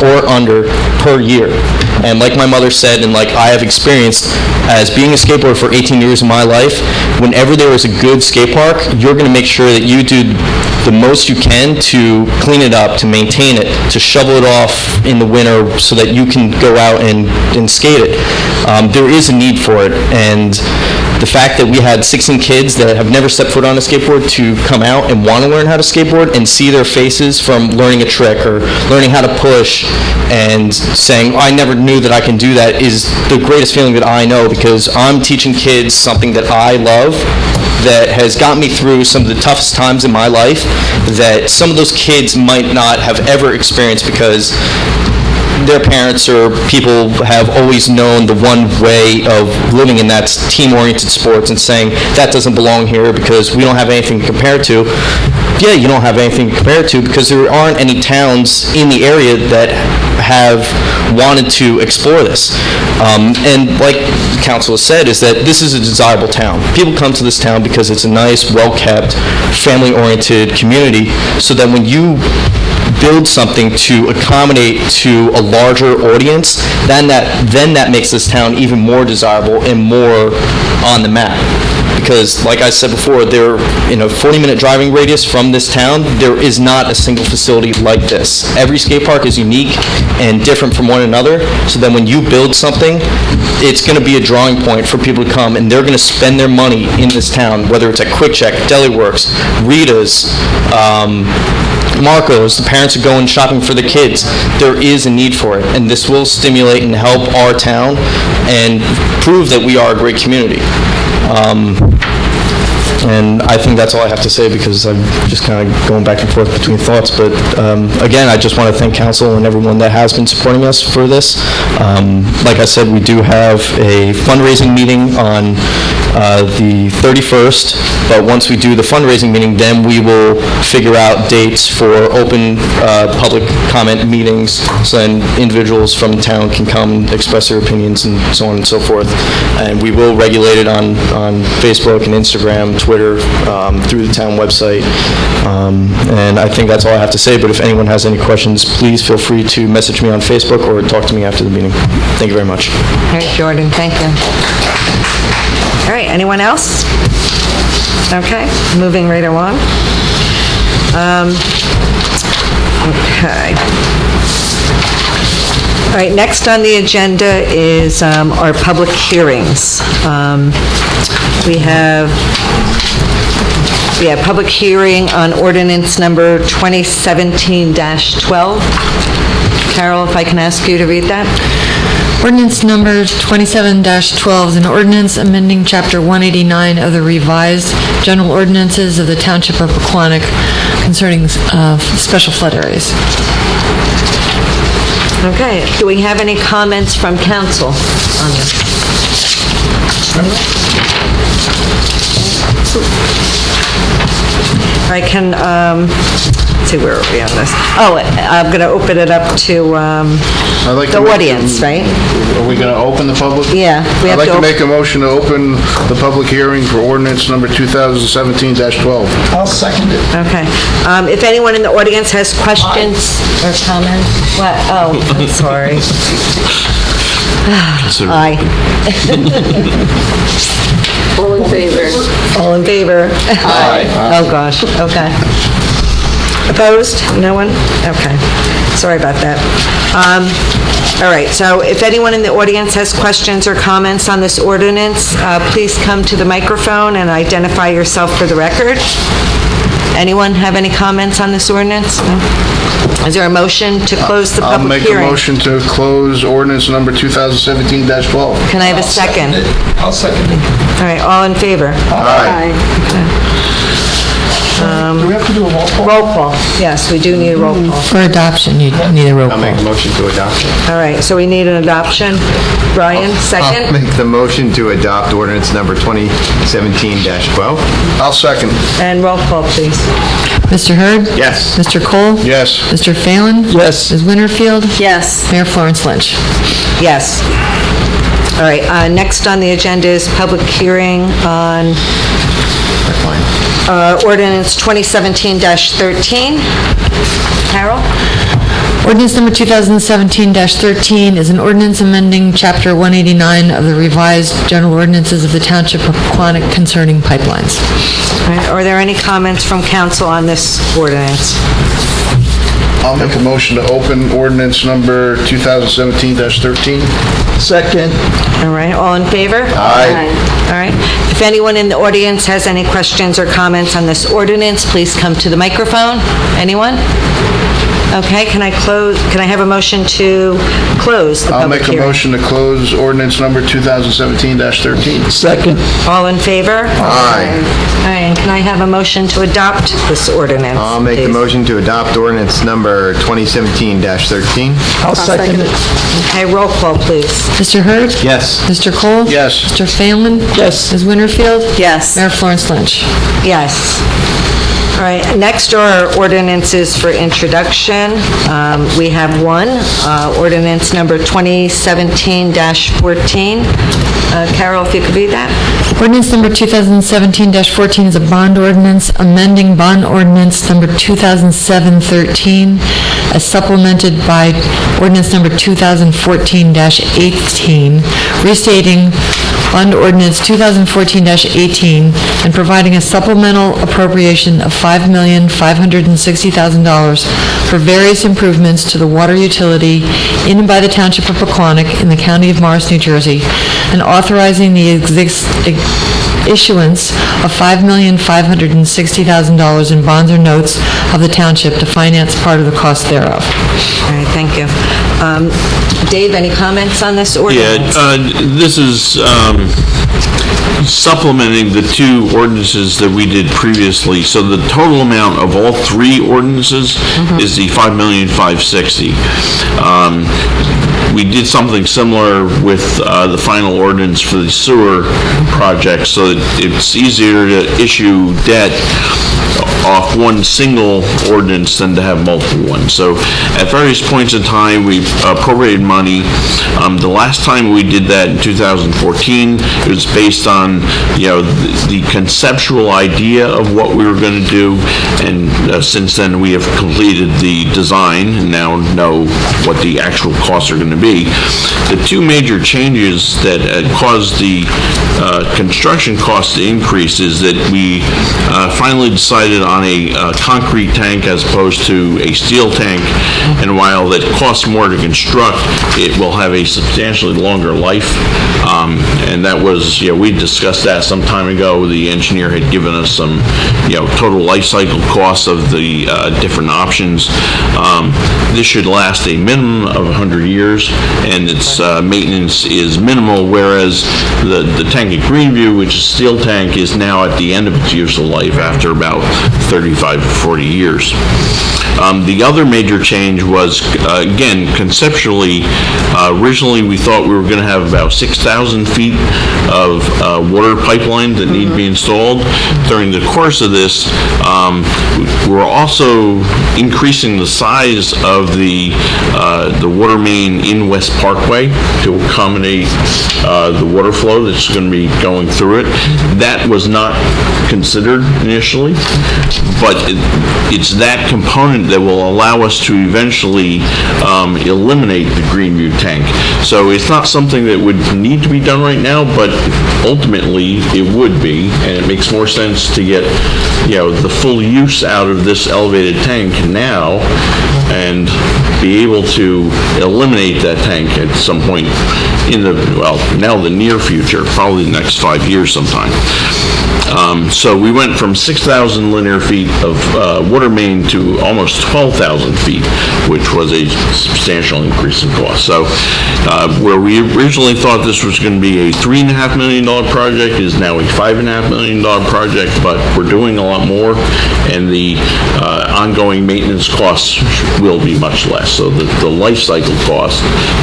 or under per year. And like my mother said, and like I have experienced as being a skateboarder for 18 years of my life, whenever there is a good skate park, you're going to make sure that you do the most you can to clean it up, to maintain it, to shovel it off in the winter so that you can go out and skate it. There is a need for it, and the fact that we had 16 kids that have never stepped foot on a skateboard to come out and want to learn how to skateboard and see their faces from learning a trick or learning how to push and saying, I never knew that I can do that, is the greatest feeling that I know, because I'm teaching kids something that I love, that has got me through some of the toughest times in my life that some of those kids might not have ever experienced because their parents or people have always known the one way of living, and that's team-oriented sports, and saying that doesn't belong here because we don't have anything to compare to. Yeah, you don't have anything to compare to because there aren't any towns in the area that have wanted to explore this. And like the council has said, is that this is a desirable town. People come to this town because it's a nice, well-kept, family-oriented community, so that when you build something to accommodate to a larger audience, then that makes this town even more desirable and more on the map. Because, like I said before, there, in a 40-minute driving radius from this town, there is not a single facility like this. Every skate park is unique and different from one another, so then when you build something, it's going to be a drawing point for people to come, and they're going to spend their money in this town, whether it's at Quick Check, Deliworks, Rita's, Marco's. The parents are going shopping for the kids. There is a need for it, and this will stimulate and help our town and prove that we are a great community. And I think that's all I have to say because I'm just kind of going back and forth between thoughts. But again, I just want to thank council and everyone that has been supporting us for this. Like I said, we do have a fundraising meeting on the 31st, but once we do the fundraising meeting, then we will figure out dates for open public comment meetings, so then individuals from the town can come express their opinions and so on and so forth. And we will regulate it on Facebook and Instagram, Twitter, through the town website. And I think that's all I have to say, but if anyone has any questions, please feel free to message me on Facebook or talk to me after the meeting. Thank you very much. All right, Jordan, thank you. All right, anyone else? Okay, moving right along. Okay. All right, next on the agenda is our public hearings. We have public hearing on ordinance number 2017-12. Carol, if I can ask you to read that? Ordinance number 27-12 is an ordinance amending Chapter 189 of the revised general ordinances of the Township of Pequannock concerning special flood areas. Okay, do we have any comments from council on this? I can, let's see, where are we on this? Oh, I'm going to open it up to the audience, right? Are we going to open the public? Yeah. I'd like to make a motion to open the public hearing for ordinance number 2017-12. I'll second it. Okay. If anyone in the audience has questions or comments? What? Oh, I'm sorry. Aye. All in favor? All in favor? Aye. Oh, gosh, okay. Opposed? No one? Okay. Sorry about that. All right, so if anyone in the audience has questions or comments on this ordinance, please come to the microphone and identify yourself for the record. Anyone have any comments on this ordinance? No? Is there a motion to close the public hearing? I'll make a motion to close ordinance number 2017-12. Can I have a second? I'll second it. All right, all in favor? Aye. Do we have to do a roll call? Roll call, yes, we do need a roll call. For adoption, you need a roll call. I'll make a motion to adopt. All right, so we need an adoption. Brian, I'll second? make the motion to adopt ordinance number 2017-12. I'll second. And roll call, please. Mr. Hurd? Yes. Mr. Cole? Yes. Mr. Phelan? Yes. Ms. Winterfield? Yes. Mayor Florence Lynch? Yes. All right, next on the agenda is public hearing on ordinance 2017-13. Carol? Ordinance number 2017-13 is an ordinance amending Chapter 189 of the revised general ordinances of the Township of Pequannock concerning pipelines. All right, are there any comments from council on this ordinance? I'll make a motion to open ordinance number 2017-13. Second. All right, all in favor? Aye. All right. If anyone in the audience has any questions or comments on this ordinance, please come to the microphone. Anyone? Okay, can I have a motion to close the I'll public make a hearing? motion to close ordinance number 2017-13. Second. All in favor? Aye. All right, and can I have a motion to adopt this ordinance? I'll make the please? motion to adopt ordinance number 2017-13. I'll second it. Okay, roll call, please. Mr. Hurd? Yes. Mr. Cole? Yes. Mr. Phelan? Yes. Ms. Winterfield? Yes. Mayor Florence Lynch? Yes. All right, next are ordinances for introduction. We have one, ordinance number 2017-14. Carol, if you could read that. Ordinance number 2017-14 is a bond ordinance amending bond ordinance number 2007-13 as supplemented by ordinance number 2014-18, restating bond ordinance 2014-18 and providing a supplemental appropriation of $5,560,000 for various improvements to the water utility in and by the Township of Pequannock in the County of Morris, New Jersey, and authorizing the issuance of $5,560,000 in bonds or notes of the township to finance part of the cost thereof. All right, thank you. Dave, any comments on this ordinance? Yeah, this is supplementing the two ordinances that we did previously. So the total amount of all three ordinances is the $5,560,000. We did something similar with the final ordinance for the sewer project, so that it's easier to issue debt off one single ordinance than to have multiple ones. So at various points in time, we appropriated money. The last time we did that in 2014, it was based on, the conceptual idea of what we were going to do, and since then we have completed the design and now know what the actual costs are going to be. The two major changes that caused the construction cost to increase is that we finally decided decided on a concrete tank as opposed to a steel tank, and while that costs more to construct, it will have a substantially longer life. And that was, we discussed that some time ago. The engineer had given us some, total life cycle costs of the different options. This should last a minimum of 100 years, and its maintenance is minimal, whereas the tank at Greenview, which is a steel tank, is now at the end of its useful life after about 35 to 40 years. The other major change was, again, conceptually, originally we thought we were going to have about 6,000 feet of water pipeline that need to be installed. During the course of this, we're also increasing the size of the water main in West Parkway to accommodate the water flow that's going to be going through it. That was not considered initially, but it's that component that will allow us to eventually eliminate the Greenview tank. So it's not something that would need to be done right now, but ultimately it would be, and it makes more sense to get the full use out of this elevated tank now and be able to eliminate that tank at some point in the near future, probably the next 5 years sometime. So we went from 6,000 linear feet of water main to almost 12,000 feet, which was a substantial increase in cost. So where we originally thought this was going to be a $3.5 million project is now a $5.5 million project, but we're doing a lot more, and the ongoing maintenance costs will be much less. So the life cycle cost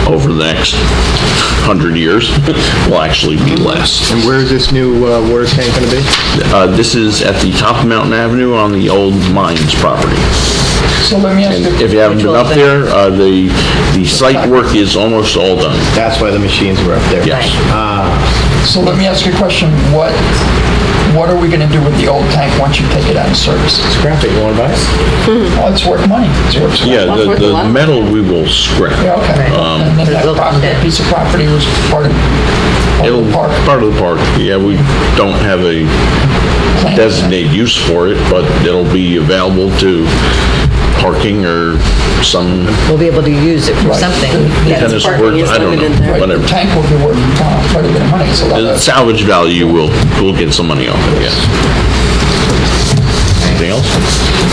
over the next 100 years will actually be less. And where is this new water tank going to be? This is at the top of Mountain Avenue on the old mines property. So let me ask you. If you haven't been up there, the site work is almost all done. That's why the machines were up there. Yes. So let me ask you a question. What are we going to do with the old tank once you take it out of service? Scrap it, you want to buy it? Oh, it's worth money. It's worth The metal we will scrap. Yeah, okay. And then that piece of property was part of the park. Part of the park. Yeah, we don't have a designated use for it, but it'll be available to parking or some... We'll be able to use it for something. Tennis court, I don't know, whatever. The tank will be worth quite a bit of money. So The salvage value we'll get some money off it, yes. Anything else?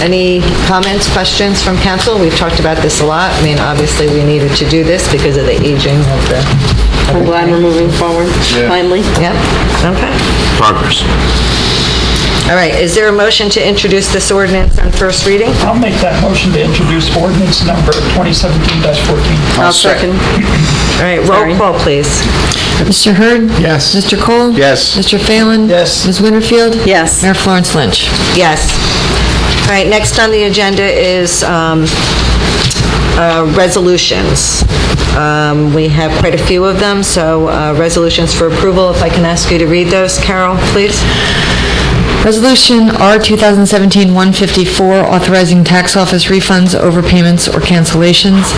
Any comments, questions from council? We've talked about this a lot. I mean, obviously, we needed to do this because of the aging of the... I'm glad we're moving forward, finally. Yep, okay. Progress. All right, is there a motion to introduce this ordinance on first reading? I'll make that motion to introduce ordinance number 2017-14. I'll second. All right, roll call, please. Mr. Hurd? Yes. Mr. Cole? Yes. Mr. Phelan? Yes. Ms. Winterfield? Yes. Mayor Florence Lynch? Yes. All right, next on the agenda is resolutions. We have quite a few of them, so resolutions for approval. If I can ask you to read those, Carol, please. Resolution R 2017-154, authorizing tax office refunds, overpayments, or cancellations.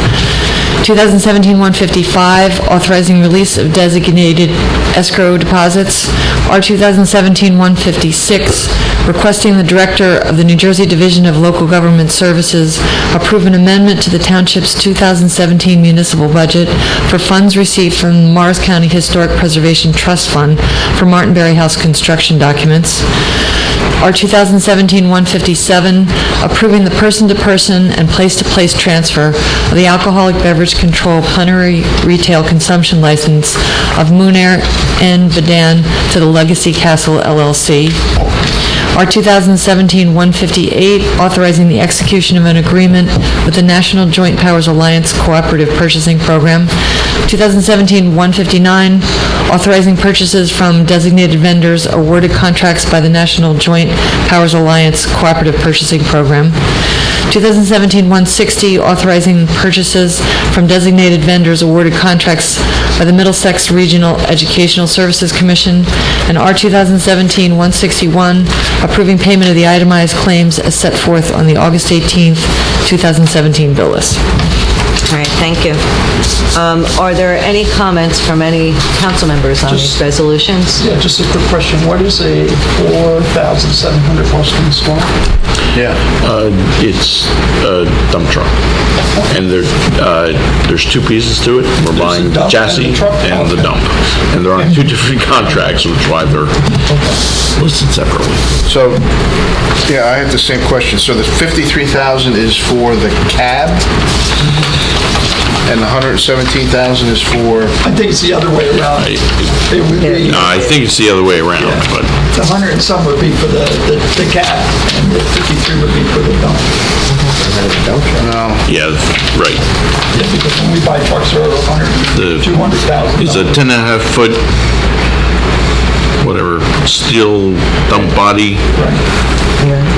2017-155, authorizing release of designated escrow deposits. R 2017-156, requesting the Director of the New Jersey Division of Local Government Services approve an amendment to the Township's 2017 municipal budget for funds received from the Morris County Historic Preservation Trust Fund for Martinberry House construction documents. R 2017-157, approving the person-to-person and place-to-place transfer of the alcoholic beverage control plenary retail consumption license of Munair N. Badan to the Legacy Castle LLC. R 2017-158, authorizing the execution of an agreement with the National Joint Powers Alliance Cooperative Purchasing Program. 2017-159, authorizing purchases from designated vendors awarded contracts by the National Joint Powers Alliance Cooperative Purchasing Program. 2017-160, authorizing purchases from designated vendors awarded contracts by the Middlesex Regional Educational Services Commission. And R 2017-161, approving payment of the itemized claims as set forth on the August 18th, 2017 bill list. All right, thank you. Are there any comments from any council members on these resolutions? Yeah, just a quick question. What is a 4,700 horse install? Yeah. It's a dump truck. And there's two pieces to it. We're buying the chassis and the dump. And they're on two different contracts, which is why they're listed separately. So, yeah, I had the same question. So the 53,000 is for the cab, and the 117,000 is for... I think it's the other way around. No, I think it's the other way around, but... The 100 and some would be for the cab, and the 53 would be for the dump. No. Yeah, right. Yeah, because when we buy trucks, they're 100, 200,000. It's a 10.5 foot, whatever, steel dump body.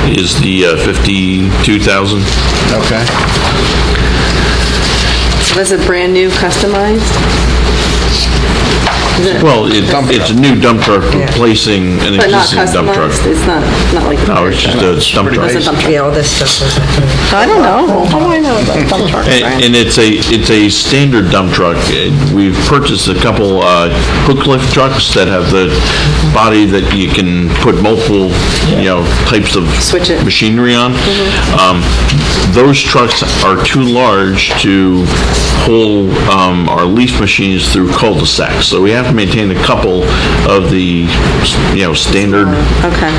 Is the 52,000. Okay. Was it brand new, customized? Well, it's a new dump truck replacing an But not existing dump truck. customized? It's not like... No, it's just a dump truck. It's a dump truck. Yeah, all this stuff was... I don't know. How do I know about dump trucks? And it's a standard dump truck. We've purchased a couple hook lift trucks that have the body that you can put multiple, types of machinery on. Those trucks are too large to pull our leaf machines through cul-de-sacs. So we have to maintain a couple of the, standard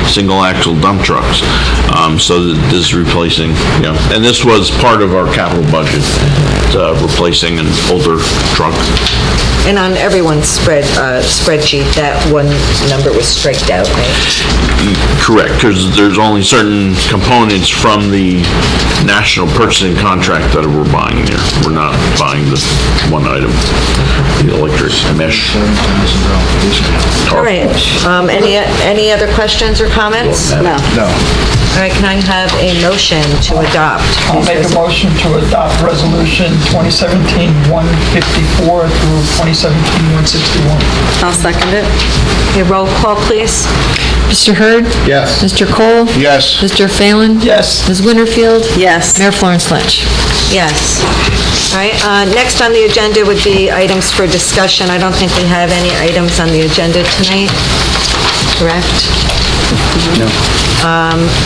single axle dump trucks. So that this is replacing, and this was part of our capital budget, replacing an older truck. And on everyone's spreadsheet, that one number was striked out, right? Correct, because there's only certain components from the national purchasing contract that we're buying there. We're not buying the one item, the electric mesh. All right, any other questions or comments? No. All right, can I have a motion to adopt? I'll make a motion to adopt Resolution 2017-154 through 2017-161. I'll second it. Okay, roll call, please. Mr. Hurd? Yes. Mr. Cole? Yes. Mr. Phelan? Yes. Ms. Winterfield? Yes. Mayor Florence Lynch? Yes. All right, next on the agenda would be items for discussion. I don't think we have any items on the agenda tonight, correct? No.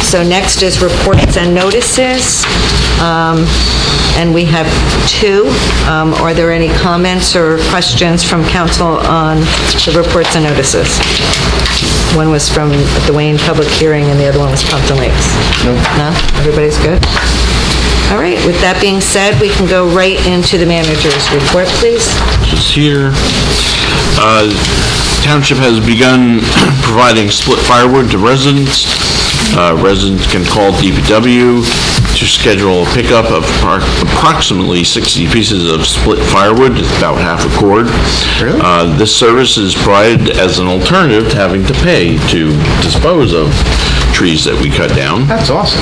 So next is reports and notices, and we have two. Are there any comments or questions from council on the reports and notices? One was from the Wayne public hearing, and the other one was Pumpkin Lakes. No. No? Everybody's good? All right, with that being said, we can go right into the manager's report, please. Just here. Township has begun providing split firewood to residents. Residents can call DPW to schedule a pickup of approximately 60 pieces of split firewood, about half a cord. Really? This service is provided as an alternative to having to pay to dispose of trees that we cut down. That's awesome.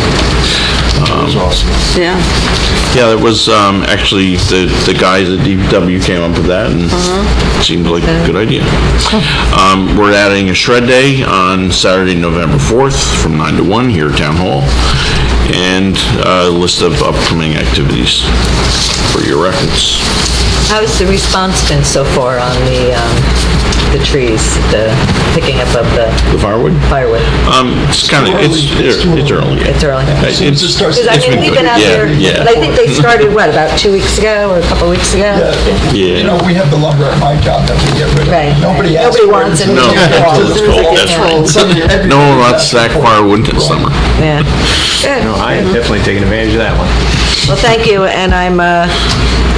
That's awesome. Yeah. Yeah, it was actually the guys at DPW came up with that, and it seemed like a good idea. We're adding a shred day on Saturday, November 4th from 9 to 1 here at Town Hall, and a list of upcoming activities for your reference. How's the response been so far on the trees, the picking up of the firewood? It's kind of, it's early. It's early. Because I mean, we've been out there, yeah. but I think they started, about 2 weeks ago or a couple weeks ago? Yeah. We have the lumber at my job that we get rid of. Right. Nobody wants it. No, it's cold, that's right. No one wants sack firewood in the summer. Yeah. Good. No, I am definitely taking advantage of that one. Well, thank you, and I'm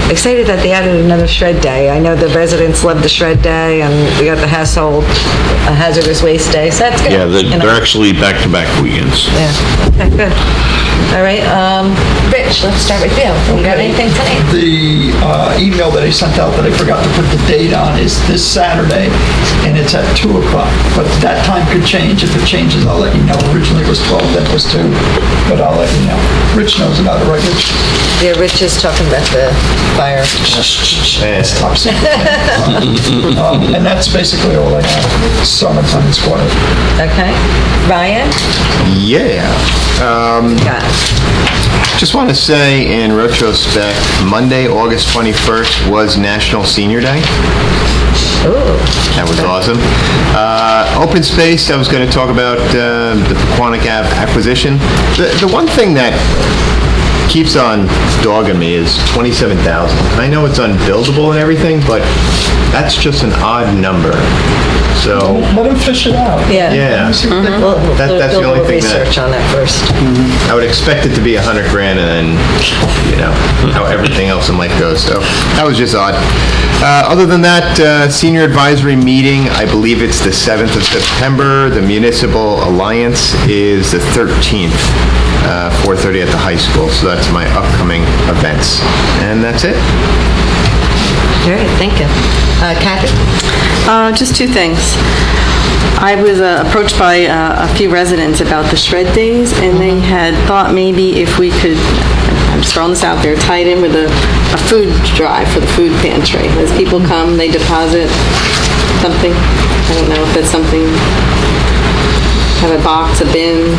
excited that they added another shred day. I know the residents love the shred day, and we got the household hazardous waste day, so that's good. Yeah, they're actually back-to-back weekends. Yeah, okay, good. All right, Rich, let's start with you. You got anything tonight? The email that I sent out that I forgot to put the date on is this Saturday, and it's at 2 o'clock. But that time could change. If it changes, I'll let you know. Originally it was 12, then it was 2, but I'll let you know. Rich knows about it, right, Rich? Yeah, Rich is talking about the fire. Top secret. And that's basically all I have. Summertime squad. Okay. Ryan? Yeah. Just want to say in retrospect, Monday, August 21st was National Senior Day. That was awesome. Open space, I was going to talk about the Pequannock Ave acquisition. The one thing that keeps on dogging me is 27,000. I know it's unbuildable and everything, but that's just an odd number. So let them fish it out. Yeah. That's the only thing research on that first. I would expect it to be $100,000, and then how everything else in life goes. So that was just odd. Other than that, senior advisory meeting, I believe it's the 7th of September. The Municipal Alliance is the 13th, 4:30 at the high school. So that's my upcoming events, and that's it. All right, thank you. Kathy? Just two things. I was approached by a few residents about the shred days, and they had thought maybe if we could, I'm just throwing this out there, tie it in with a food drive for the food pantry. As people come, they deposit something. I don't know if that's something, have a box, a bin,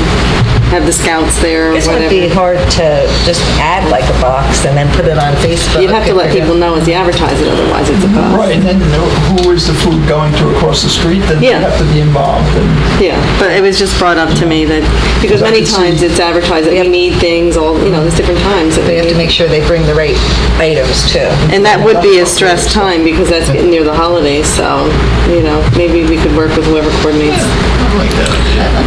have the scouts there, or It whatever. would be hard to just add like a box and then put it on Facebook. You'd have to let people know as you advertise it, otherwise it's a cost. Right, and then who is the food going to across the street? Then they have to be involved. Yeah, but it was just brought up to me that, because many times it's advertised that we need things, all, there's different times. They have to make sure they bring the right items too. And that would be a stressed time, because that's getting near the holidays, so, maybe we could work with whoever coordinates. I like that.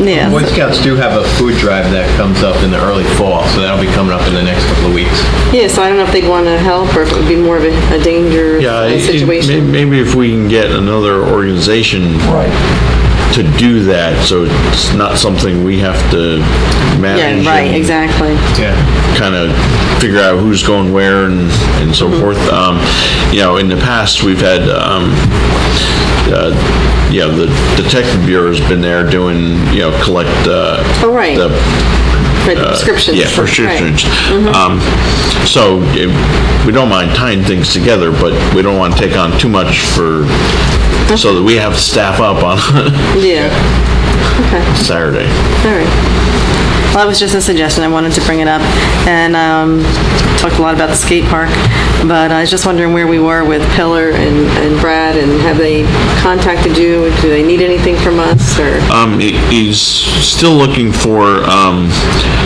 Yeah. Boy Scouts do have a food drive that comes up in the early fall, so that'll be coming up in the next couple of weeks. Yeah, so I don't know if they'd want to help, or if it would be more of a danger situation. Maybe if we can get another organization to do that, so it's not something we have to manage. Yeah, right, exactly. Yeah. Kind of figure out who's going where and so forth. In the past, we've had, the Detective Bureau's been there doing, collect the prescriptions. Yeah, prescriptions. Right. So we don't mind tying things together, but we don't want to take on too much so that we have to staff up on Saturday. All right. Well, that was just a suggestion. I wanted to bring it up. And talked a lot about the skate park, but I was just wondering where we were with Pillar and Brad, and have they contacted you? Do they need anything from us? Or? He's still looking for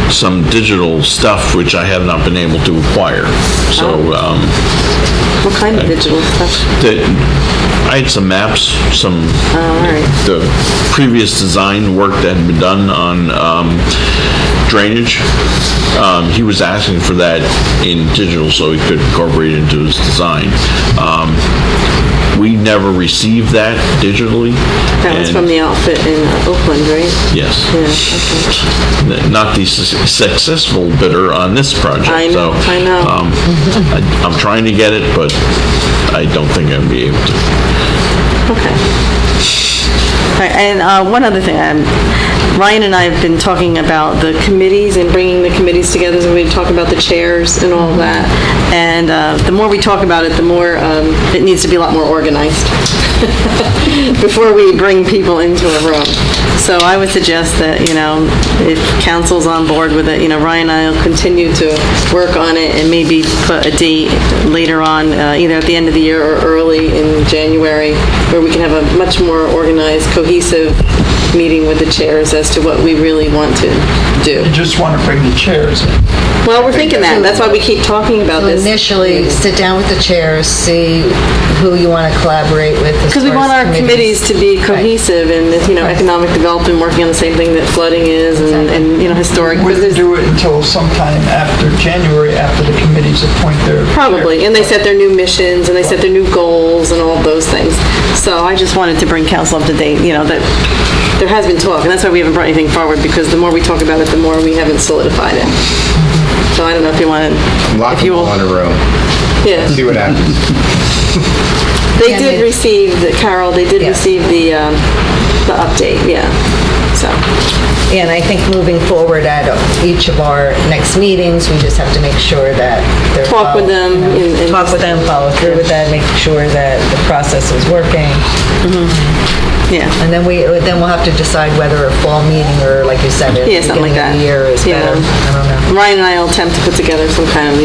some digital stuff, which I have not been able to acquire. So, what kind of digital stuff? I had some maps, the previous design work that had been done on drainage. He was asking for that in digital so he could incorporate it into his design. We never received that digitally. That was from the outfit in Oakland, right? Yes. Yeah, okay. Not the successful bidder on this project. I know. I'm trying to get it, but I don't think I'll be able to. Okay. All right, and one other thing, Ryan and I have been talking about the committees and bringing the committees together, so we talk about the chairs and all that, and the more we talk about it, the more it needs to be a lot more organized before we bring people into a room. So I would suggest that, if council's on board with it, Ryan and I will continue to work on it and maybe put a date later on, either at the end of the year or early in January, where we can have a much more organized, cohesive meeting with the chairs as to what we really want to do. You just want to bring the chairs in. Well, we're thinking that. That's why we keep talking about this. Initially, sit down with the chairs, see who you want to collaborate with. Because we want our committees to be cohesive, and economic development working on the same thing that flooding is, and historic. We'll do it until sometime after January, after the committees appoint their... Probably, and they set their new missions, and they set their new goals, and all of those things. So I just wanted to bring council up to date, that there has been talk, and that's why we haven't brought anything forward, because the more we talk about it, the more we haven't solidified it. So I don't know if you want to... Lock them all in a room. Yeah. See what happens. They did receive, Carol, they did receive the update, yeah. So... And I think moving forward at each of our next meetings, we just have to make sure that they're... Talk with them. Talk with them, follow through with that, make sure that the process is working. Yeah. And then we'll have to decide whether a fall meeting or, like you said, at the something like beginning of that. the year is Yeah. better. I don't know. Ryan and I will attempt to put together some kind of,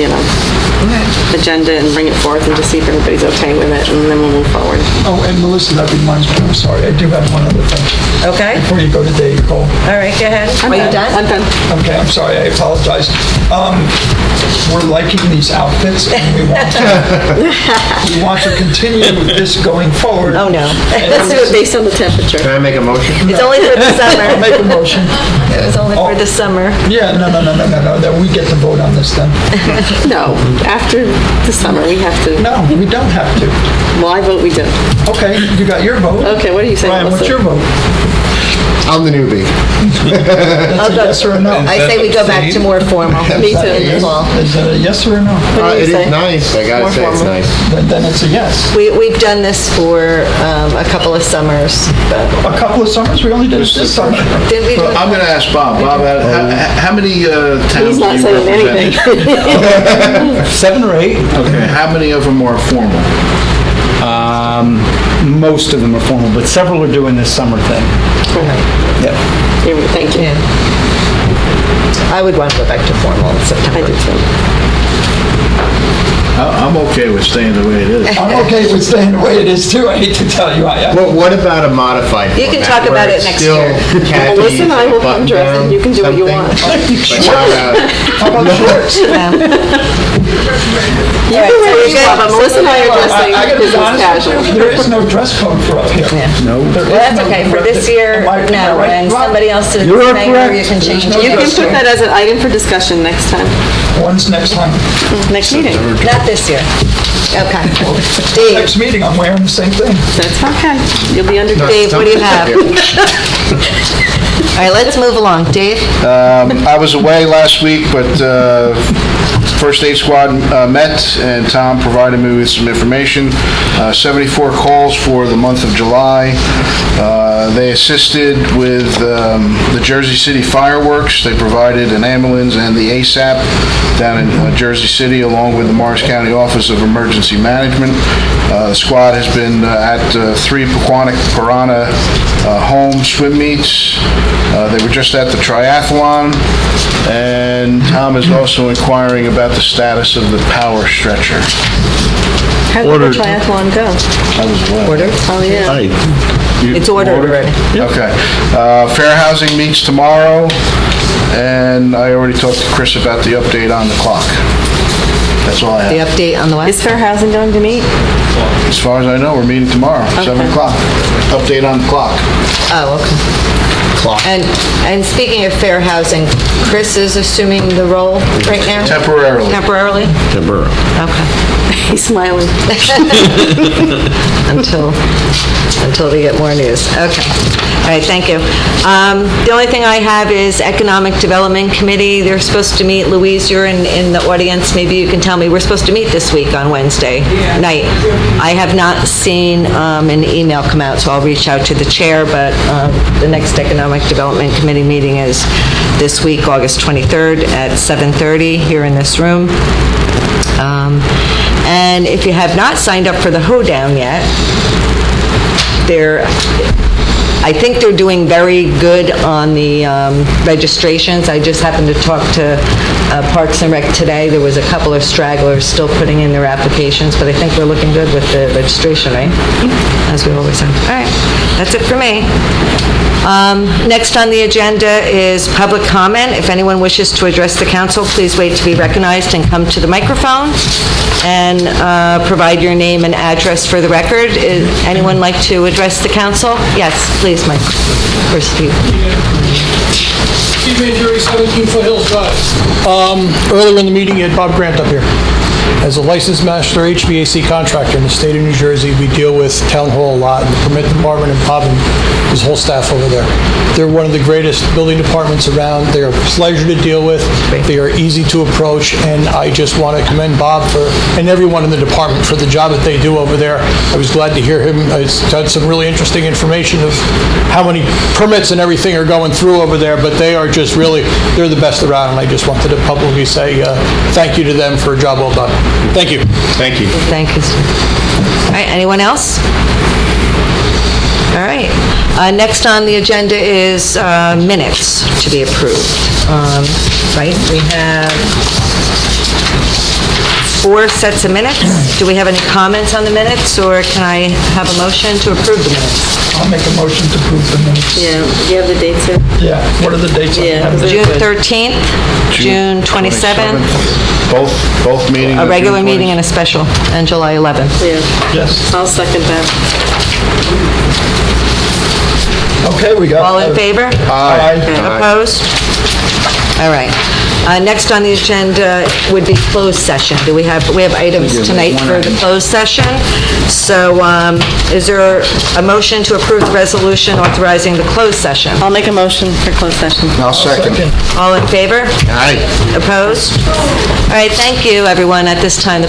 agenda and bring it forth and just see if everybody's okay with it, and then we'll move forward. Oh, and Melissa, that reminds me, I'm sorry, I do have one other thing. Okay. Before you go to Dave Cole. All right, go ahead. Are you done? I'm done. Okay, I'm sorry, I apologize. We're liking these outfits, and we want to continue this going forward. Oh, no. Let's do it based on the temperature. Can I make a motion? It's only for the summer. I'll make a motion. It was only for the summer. Yeah, no, then we get to vote on this then. No, after the summer, we have to. No, we don't have to. Well, I vote we do. Okay, you got your vote. Okay, what are you saying, Ryan, what's Melissa? your vote? I'm the newbie. That's a yes or a no? I say we go back to more formal. Me too. Is that a yes or a no? It is nice. I gotta say, it's nice. Then it's a yes. We've done this for a couple of summers. A couple of summers? We only did it this summer. Did we do Well, I'm going to ask Bob. Bob, how many towns do you He's not saying represent? anything. 7 or 8. Okay, how many of them are formal? Most of them are formal, but several are doing this summer thing. Yep. Thank you. I would want to go back to formal in September. I do too. I'm okay with staying the way it is. I'm okay with staying the way it is too, I hate to tell you. What about a modified You can format talk about where it it's next still year. khakis Melissa and I will button come dressed, and down, you can do what you something? want. Like How about shorts? You can wear what you want, but Melissa and I are dressing I gotta be business honest casual. with you, there is no dress code for up here. No? Well, that's okay. For this year, no. And somebody else is You are saying, correct. you can change There's no it. You can dress put code. that as an item for discussion next time, When's next time? next meeting. Not this year. Okay. Dave, Next meeting, I'm wearing the same thing. That's okay. You'll be under. Dave, what do you have? All right, let's move along. Dave? I was away last week, but First Aid Squad met, and Tom provided me with some information. 74 calls for the month of July. They assisted with the Jersey City fireworks. They provided an ambulance and the ASAP down in Jersey City, along with the Morris County Office of Emergency Management. The squad has been at 3 Pequannock Piranha home swim meets. They were just at the triathlon, and Tom is also inquiring about the status of the power stretcher. How did the triathlon go? I was away. Ordered? Oh, yeah. It's ordered already. Okay. Fair housing meets tomorrow, and I already talked to Chris about the update on the clock. That's all I The have. update on the what? Is Fair Housing going to meet? As far as I know, we're meeting tomorrow, 7 o'clock. Update on the clock. Oh, okay. And speaking of fair housing, Chris is assuming the role right now? Temporarily. Temporarily? Temporarily. Okay. He's smiling. Until we get more news. Okay. All right, thank you. The only thing I have is Economic Development Committee. They're supposed to meet. Louise, you're in the audience. Maybe you can tell me. We're supposed to meet this week on Wednesday night. I have not seen an email come out, so I'll reach out to the chair, but the next Economic Development Committee meeting is this week, August 23rd at 7:30 here in this room. And if you have not signed up for the hoedown yet, I think they're doing very good on the registrations. I just happened to talk to Parks and Rec today. There was a couple of stragglers still putting in their applications, but I think we're looking good with the registration, right? As we always have. All right, that's it for me. Next on the agenda is public comment. If anyone wishes to address the council, please wait to be recognized and come to the microphone and provide your name and address for the record. Anyone like to address the council? Yes, please, Mike. First, Steve. Steve Mangieri, 17 Foothills Drive. Earlier in the meeting, you had Bob Grant up here. As a licensed master HVAC contractor in the state of New Jersey, we deal with town hall a lot, and the permit department and Bob and his whole staff over there. They're one of the greatest building departments around. They're a pleasure to deal with. They are easy to approach, and I just want to commend Bob and everyone in the department for the job that they do over there. I was glad to hear him. He's had some really interesting information of how many permits and everything are going through over there, but they are just really, they're the best around, and I just wanted to publicly say thank you to them for a job well done. Thank you. Thank you. Thank you, sir. All right, anyone else? All right. Next on the agenda is minutes to be approved. Right, we have 4 sets of minutes. Do we have any comments on the minutes, or can I have a motion to approve the minutes? I'll make a motion to approve the minutes. Yeah, do you have the dates there? Yeah, what are the dates? June 13th, June 27th. Both meetings? A regular meeting and a special, and July 11th. Yeah. Yes. I'll second that. Okay, we got... All in favor? Aye. Opposed? All right. Next on the agenda would be closed session. We have items tonight for the closed session. So is there a motion to approve the resolution authorizing the closed session? I'll make a motion for closed session. I'll second. All in favor? Aye. Opposed? All right, thank you, everyone. At this time, the